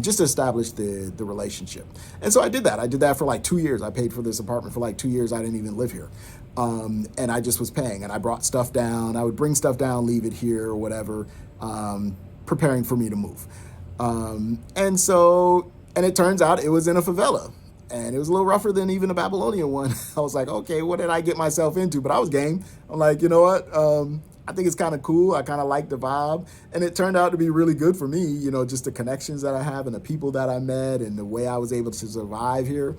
Just to establish the relationship. And so I did that. I did that for like 2 years. I paid for this apartment for like 2 years. I didn't even live here. And I just was paying, and I brought stuff down. I would bring stuff down, leave it here or whatever, preparing for me to move. And it turns out it was in a favela, and it was a little rougher than even a Babylonian one. I was like, okay, what did I get myself into? But I was game. I'm like, you know what? I think it's kind of cool. I kind of like the vibe. And it turned out to be really good for me, just the connections that I have and the people that I met and the way I was able to survive here.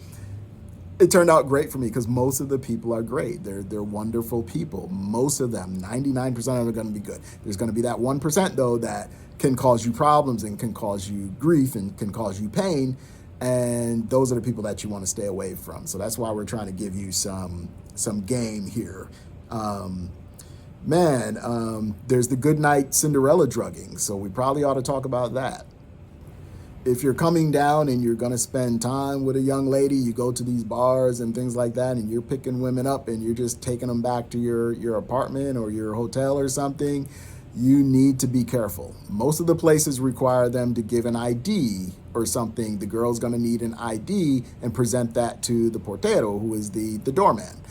It turned out great for me because most of the people are great. They're wonderful people. Most of them, 99% of them are going to be good. There's going to be that 1% though that can cause you problems and can cause you grief and can cause you pain. And those are the people that you want to stay away from. So that's why we're trying to give you some game here. There's the goodnight Cinderella drugging. So we probably ought to talk about that. If you're coming down and you're going to spend time with a young lady, you go to these bars and things like that, and you're picking women up and you're just taking them back to your apartment or your hotel or something, you need to be careful. Most of the places require them to give an ID or something. The girl's going to need an ID and present that to the portero, who is the doorman.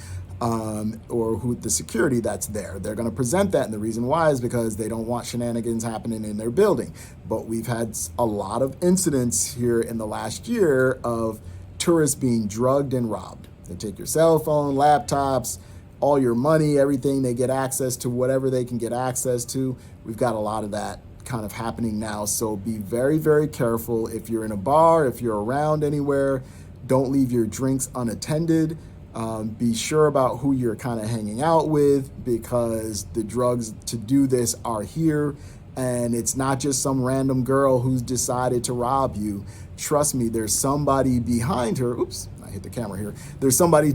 Or who the security that's there. They're going to present that, and the reason why is because they don't want shenanigans happening in their building. But we've had a lot of incidents here in the last year of tourists being drugged and robbed. They take your cell phone, laptops, all your money, everything. They get access to whatever they can get access to. We've got a lot of that kind of happening now. So be very, very careful. If you're in a bar, if you're around anywhere, don't leave your drinks unattended. Be sure about who you're kind of hanging out with, because the drugs to do this are here, and it's not just some random girl who's decided to rob you. Trust me, there's somebody behind her. Oops, I hit the camera here. There's somebody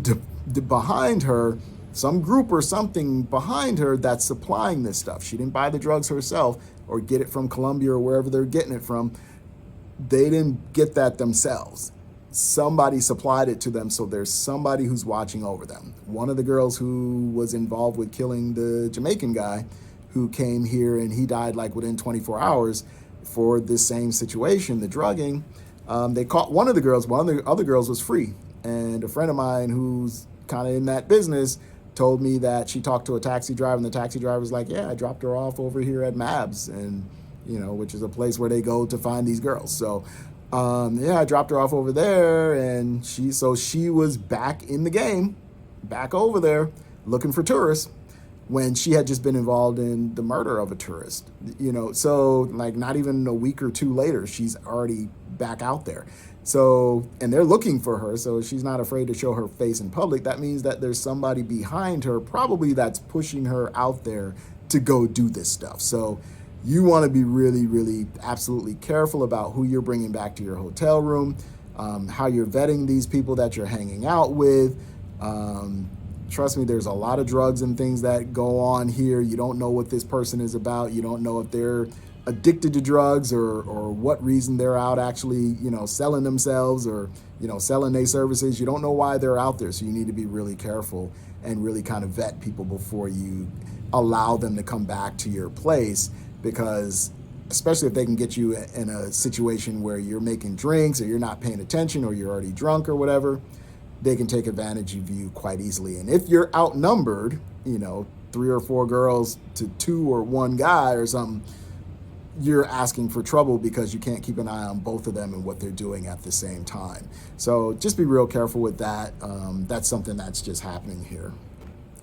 behind her, some group or something behind her that's supplying this stuff. She didn't buy the drugs herself or get it from Colombia or wherever they're getting it from. They didn't get that themselves. Somebody supplied it to them, so there's somebody who's watching over them. One of the girls who was involved with killing the Jamaican guy who came here, and he died like within 24 hours for this same situation, the drugging. They caught one of the girls. One of the other girls was free. And a friend of mine who's kind of in that business told me that she talked to a taxi driver, and the taxi driver was like, yeah, I dropped her off over here at Mabs, and which is a place where they go to find these girls. So I dropped her off over there, and she was back in the game, back over there looking for tourists when she had just been involved in the murder of a tourist. So like not even a week or two later, she's already back out there. So, and they're looking for her, so she's not afraid to show her face in public. That means that there's somebody behind her, probably, that's pushing her out there to go do this stuff. So you want to be really, really absolutely careful about who you're bringing back to your hotel room, how you're vetting these people that you're hanging out with. Trust me, there's a lot of drugs and things that go on here. You don't know what this person is about. You don't know if they're addicted to drugs or what reason they're out actually, selling themselves or, selling their services. You don't know why they're out there. So you need to be really careful and really kind of vet people before you allow them to come back to your place, because especially if they can get you in a situation where you're making drinks or you're not paying attention or you're already drunk or whatever, they can take advantage of you quite easily. And if you're outnumbered, 3 or 4 girls to 2 or 1 guy or something, you're asking for trouble because you can't keep an eye on both of them and what they're doing at the same time. So just be real careful with that. That's something that's just happening here.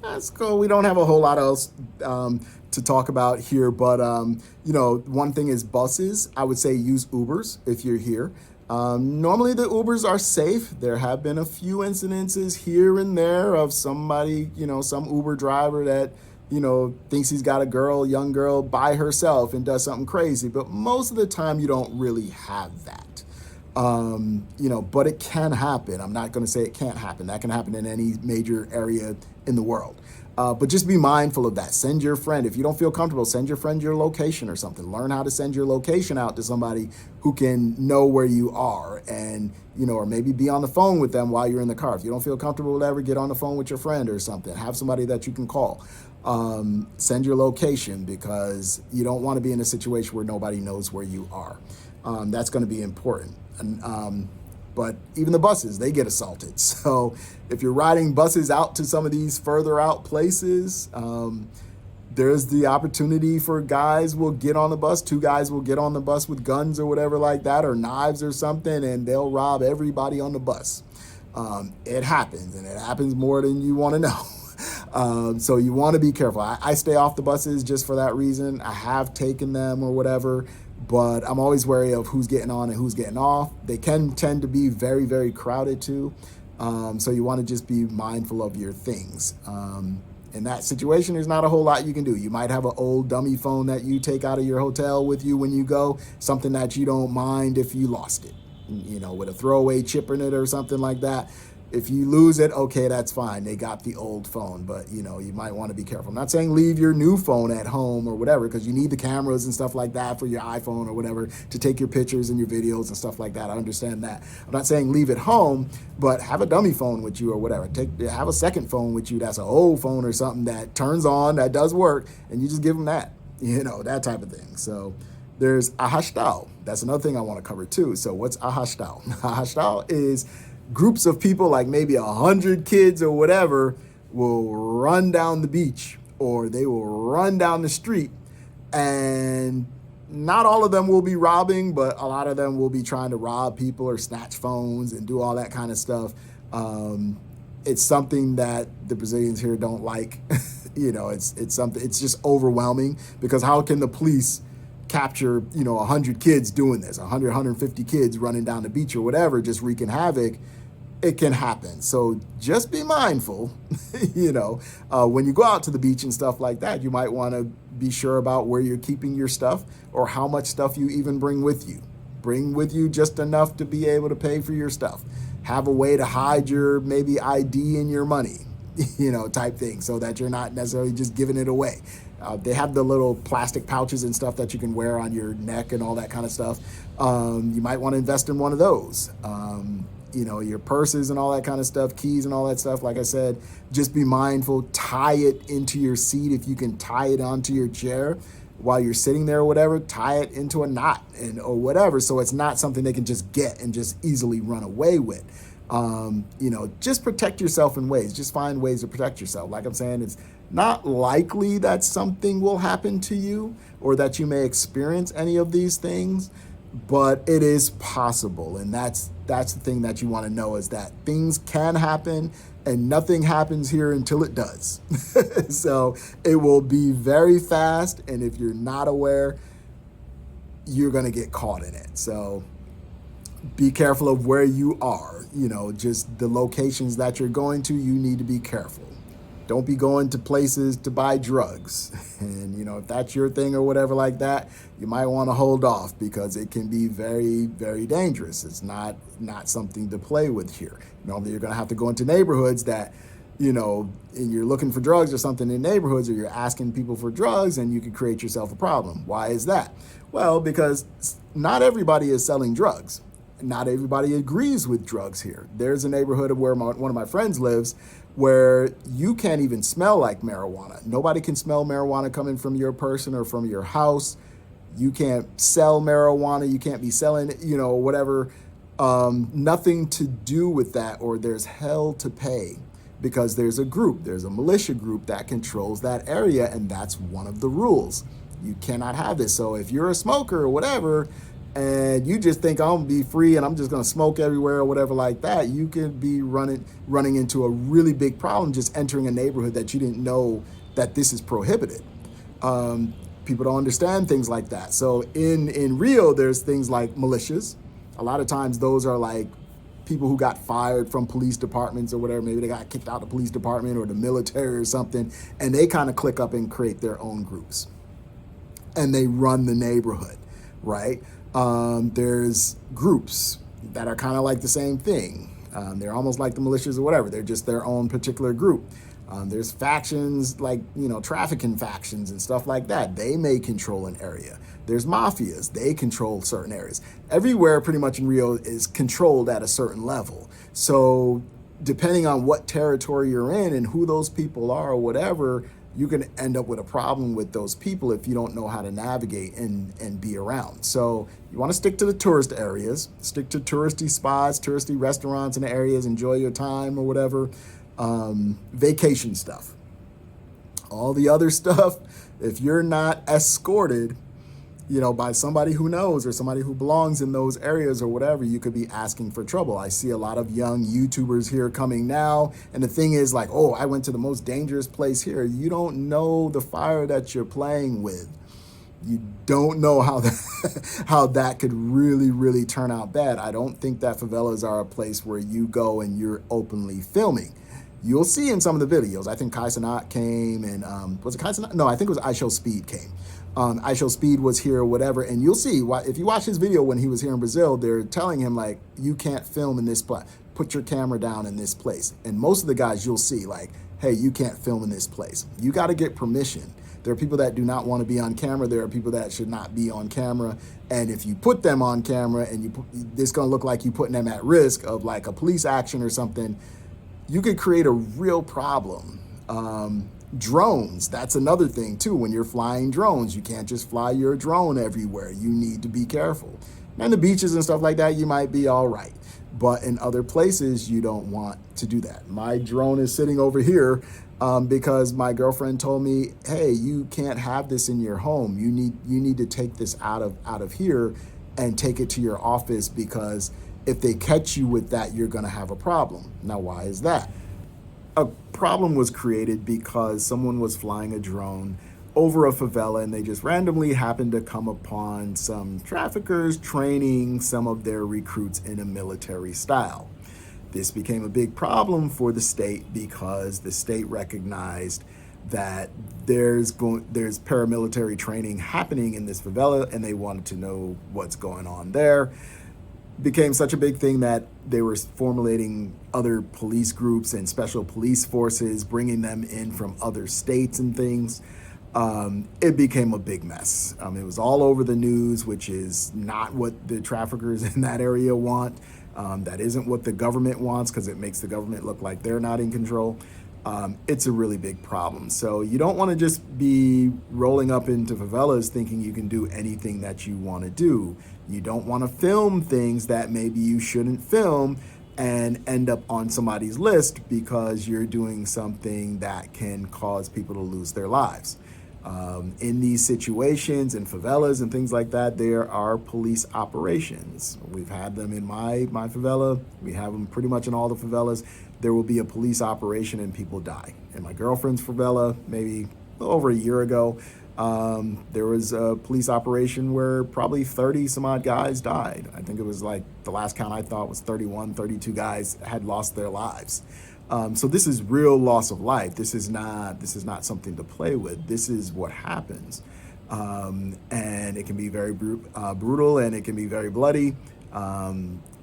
That's cool. We don't have a whole lot else to talk about here, but one thing is buses. I would say use Ubers if you're here. Normally the Ubers are safe. There have been a few incidences here and there of somebody, some Uber driver that thinks he's got a young girl by herself and does something crazy. But most of the time you don't really have that. But it can happen. I'm not going to say it can't happen. That can happen in any major area in the world. But just be mindful of that. Send your friend, if you don't feel comfortable, send your friend your location or something. Learn how to send your location out to somebody who can know where you are, and, or maybe be on the phone with them while you're in the car. If you don't feel comfortable with whatever, get on the phone with your friend or something. Have somebody that you can call. Send your location, because you don't want to be in a situation where nobody knows where you are. That's going to be important. But even the buses, they get assaulted. So if you're riding buses out to some of these further out places, there's the opportunity for guys will get on the bus, two guys will get on the bus with guns or whatever like that, or knives or something, and they'll rob everybody on the bus. It happens, and it happens more than you want to know. So you want to be careful. I stay off the buses just for that reason. I have taken them or whatever, but I'm always wary of who's getting on and who's getting off. They can tend to be very, very crowded too. So you want to just be mindful of your things. In that situation, there's not a whole lot you can do. You might have an old dummy phone that you take out of your hotel with you when you go, something that you don't mind if you lost it, with a throwaway chip in it or something like that. If you lose it, okay, that's fine. They got the old phone, but you might want to be careful. I'm not saying leave your new phone at home or whatever, because you need the cameras and stuff like that for your iPhone or whatever to take your pictures and your videos and stuff like that. I understand that. I'm not saying leave it home, but have a dummy phone with you or whatever. Have a second phone with you that's an old phone or something that turns on, that does work, and you just give them that, that type of thing. So there's ahashtao. That's another thing I want to cover too. So what's ahashtao? Ahashtao is groups of people, like maybe 100 kids or whatever, will run down the beach, or they will run down the street, and not all of them will be robbing, but a lot of them will be trying to rob people or snatch phones and do all that kind of stuff. It's something that the Brazilians here don't like. It's something, it's just overwhelming, because how can the police capture 100 kids doing this, 150 kids running down the beach or whatever, just wreaking havoc? It can happen. So just be mindful. When you go out to the beach and stuff like that, you might want to be sure about where you're keeping your stuff, or how much stuff you even bring with you. Bring with you just enough to be able to pay for your stuff. Have a way to hide your maybe ID and your money, type thing, so that you're not necessarily just giving it away. They have the little plastic pouches and stuff that you can wear on your neck and all that kind of stuff. You might want to invest in one of those. Your purses and all that kind of stuff, keys and all that stuff. Like I said, just be mindful. Tie it into your seat. If you can tie it onto your chair while you're sitting there or whatever, tie it into a knot or whatever, so it's not something they can just get and just easily run away with. Just protect yourself in ways. Just find ways to protect yourself. Like I'm saying, it's not likely that something will happen to you or that you may experience any of these things, but it is possible. And that's the thing that you want to know, is that things can happen, and nothing happens here until it does. So it will be very fast, and if you're not aware, you're going to get caught in it. So be careful of where you are. Just the locations that you're going to, you need to be careful. Don't be going to places to buy drugs. And, if that's your thing or whatever like that, you might want to hold off, because it can be very, very dangerous. It's not something to play with here. Normally, you're going to have to go into neighborhoods that, and you're looking for drugs or something in neighborhoods, or you're asking people for drugs, and you could create yourself a problem. Why is that? Well, because not everybody is selling drugs. Not everybody agrees with drugs here. There's a neighborhood of where one of my friends lives, where you can't even smell like marijuana. Nobody can smell marijuana coming from your person or from your house. You can't sell marijuana. You can't be selling, whatever. Nothing to do with that, or there's hell to pay, because there's a militia group that controls that area, and that's one of the rules. You cannot have this. So if you're a smoker or whatever, and you just think, I'm gonna be free and I'm just gonna smoke everywhere or whatever like that, you could be running into a really big problem just entering a neighborhood that you didn't know that this is prohibited. People don't understand things like that. So in Rio, there's things like militias. A lot of times those are like people who got fired from police departments or whatever. Maybe they got kicked out of the police department or the military or something, and they kind of click up and create their own groups. And they run the neighborhood, right? There's groups that are kind of like the same thing. They're almost like the militias or whatever. They're just their own particular group. There's factions like, trafficking factions and stuff like that. They may control an area. There's mafias. They control certain areas. Everywhere pretty much in Rio is controlled at a certain level. So depending on what territory you're in and who those people are or whatever, you can end up with a problem with those people if you don't know how to navigate and be around. So you want to stick to the tourist areas, stick to touristy spots, touristy restaurants and areas, enjoy your time or whatever. Vacation stuff. All the other stuff, if you're not escorted, by somebody who knows or somebody who belongs in those areas or whatever, you could be asking for trouble. I see a lot of young YouTubers here coming now. And the thing is like, oh, I went to the most dangerous place here. You don't know the fire that you're playing with. You don't know how how that could really, really turn out bad. I don't think that favelas are a place where you go and you're openly filming. You'll see in some of the videos. I think Kai Cenat came and, was it Kai Cenat? No, I think it was I Show Speed came. I Show Speed was here or whatever, and you'll see, if you watch his video when he was here in Brazil, they're telling him like, you can't film in this place, put your camera down in this place. And most of the guys you'll see like, hey, you can't film in this place. You got to get permission. There are people that do not want to be on camera. There are people that should not be on camera. And if you put them on camera and it's going to look like you putting them at risk of like a police action or something, you could create a real problem. Drones, that's another thing too. When you're flying drones, you can't just fly your drone everywhere. You need to be careful. And the beaches and stuff like that, you might be all right. But in other places, you don't want to do that. My drone is sitting over here because my girlfriend told me, hey, you can't have this in your home. You need to take this out of here and take it to your office, because if they catch you with that, you're going to have a problem. Now, why is that? A problem was created because someone was flying a drone over a favela and they just randomly happened to come upon some traffickers training some of their recruits in a military style. This became a big problem for the state because the state recognized that there's paramilitary training happening in this favela and they wanted to know what's going on there. Became such a big thing that they were formulating other police groups and special police forces, bringing them in from other states and things. It became a big mess. It was all over the news, which is not what the traffickers in that area want. That isn't what the government wants, because it makes the government look like they're not in control. It's a really big problem. So you don't want to just be rolling up into favelas thinking you can do anything that you want to do. You don't want to film things that maybe you shouldn't film and end up on somebody's list because you're doing something that can cause people to lose their lives. In these situations, in favelas and things like that, there are police operations. We've had them in my favela. We have them pretty much in all the favelas. There will be a police operation and people die. In my girlfriend's favela, maybe over a year ago, there was a police operation where probably 30 some odd guys died. I think it was like, the last count I thought was 31, 32 guys had lost their lives. So this is real loss of life. This is not something to play with. This is what happens. And it can be very brutal, and it can be very bloody.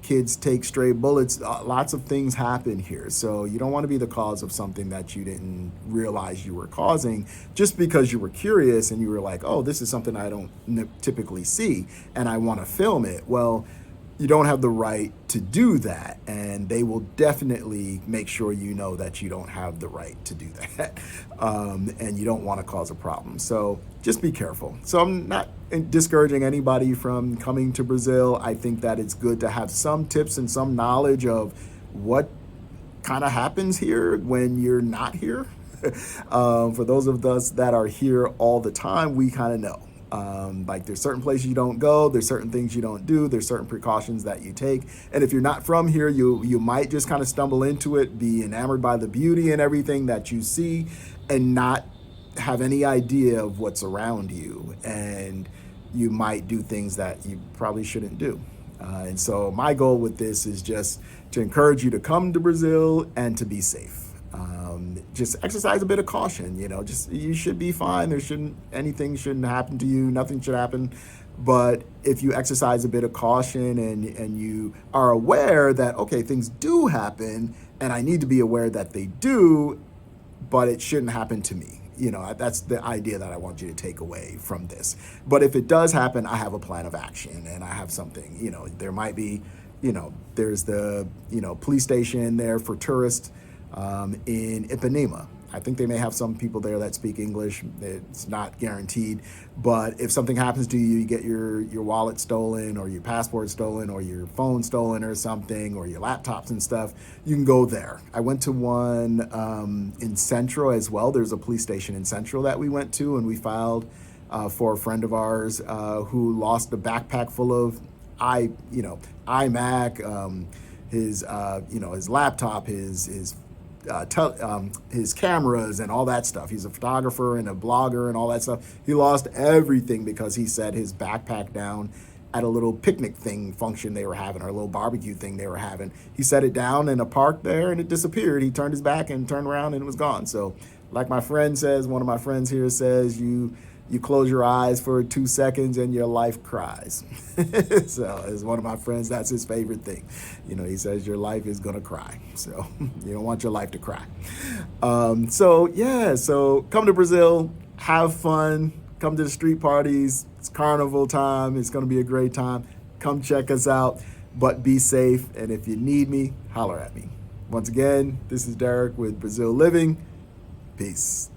Kids take stray bullets. Lots of things happen here. So you don't want to be the cause of something that you didn't realize you were causing just because you were curious and you were like, oh, this is something I don't typically see and I want to film it. Well, you don't have the right to do that, and they will definitely make sure you know that you don't have the right to do that, and you don't want to cause a problem. So just be careful. So I'm not discouraging anybody from coming to Brazil. I think that it's good to have some tips and some knowledge of what kind of happens here when you're not here. For those of us that are here all the time, we kind of know. Like there's certain places you don't go, there's certain things you don't do, there's certain precautions that you take. And if you're not from here, you might just kind of stumble into it, be enamored by the beauty and everything that you see, and not have any idea of what's around you. And you might do things that you probably shouldn't do. And so my goal with this is just to encourage you to come to Brazil and to be safe. Just exercise a bit of caution, you should be fine. Anything shouldn't happen to you. Nothing should happen. But if you exercise a bit of caution and you are aware that, okay, things do happen and I need to be aware that they do, but it shouldn't happen to me. That's the idea that I want you to take away from this. But if it does happen, I have a plan of action and I have something. There might be, there's the, police station there for tourists in Ipanema. I think they may have some people there that speak English. It's not guaranteed. But if something happens to you, you get your wallet stolen or your passport stolen or your phone stolen or something, or your laptops and stuff, you can go there. I went to one in Central as well. There's a police station in Central that we went to, and we filed for a friend of ours who lost a backpack full of iMac, his laptop, his cameras and all that stuff. He's a photographer and a blogger and all that stuff. He lost everything because he set his backpack down at a little picnic function they were having, or a little barbecue thing they were having. He set it down in a park there and it disappeared. He turned his back and turned around and it was gone. So like my friend says, one of my friends here says, you close your eyes for 2 seconds and your life cries. So as one of my friends, that's his favorite thing. He says your life is going to cry. So you don't want your life to cry. So come to Brazil, have fun, come to the street parties. It's carnival time. It's going to be a great time. Come check us out, but be safe. And if you need me, holler at me. Once again, this is Derek with Brazil Living. Peace.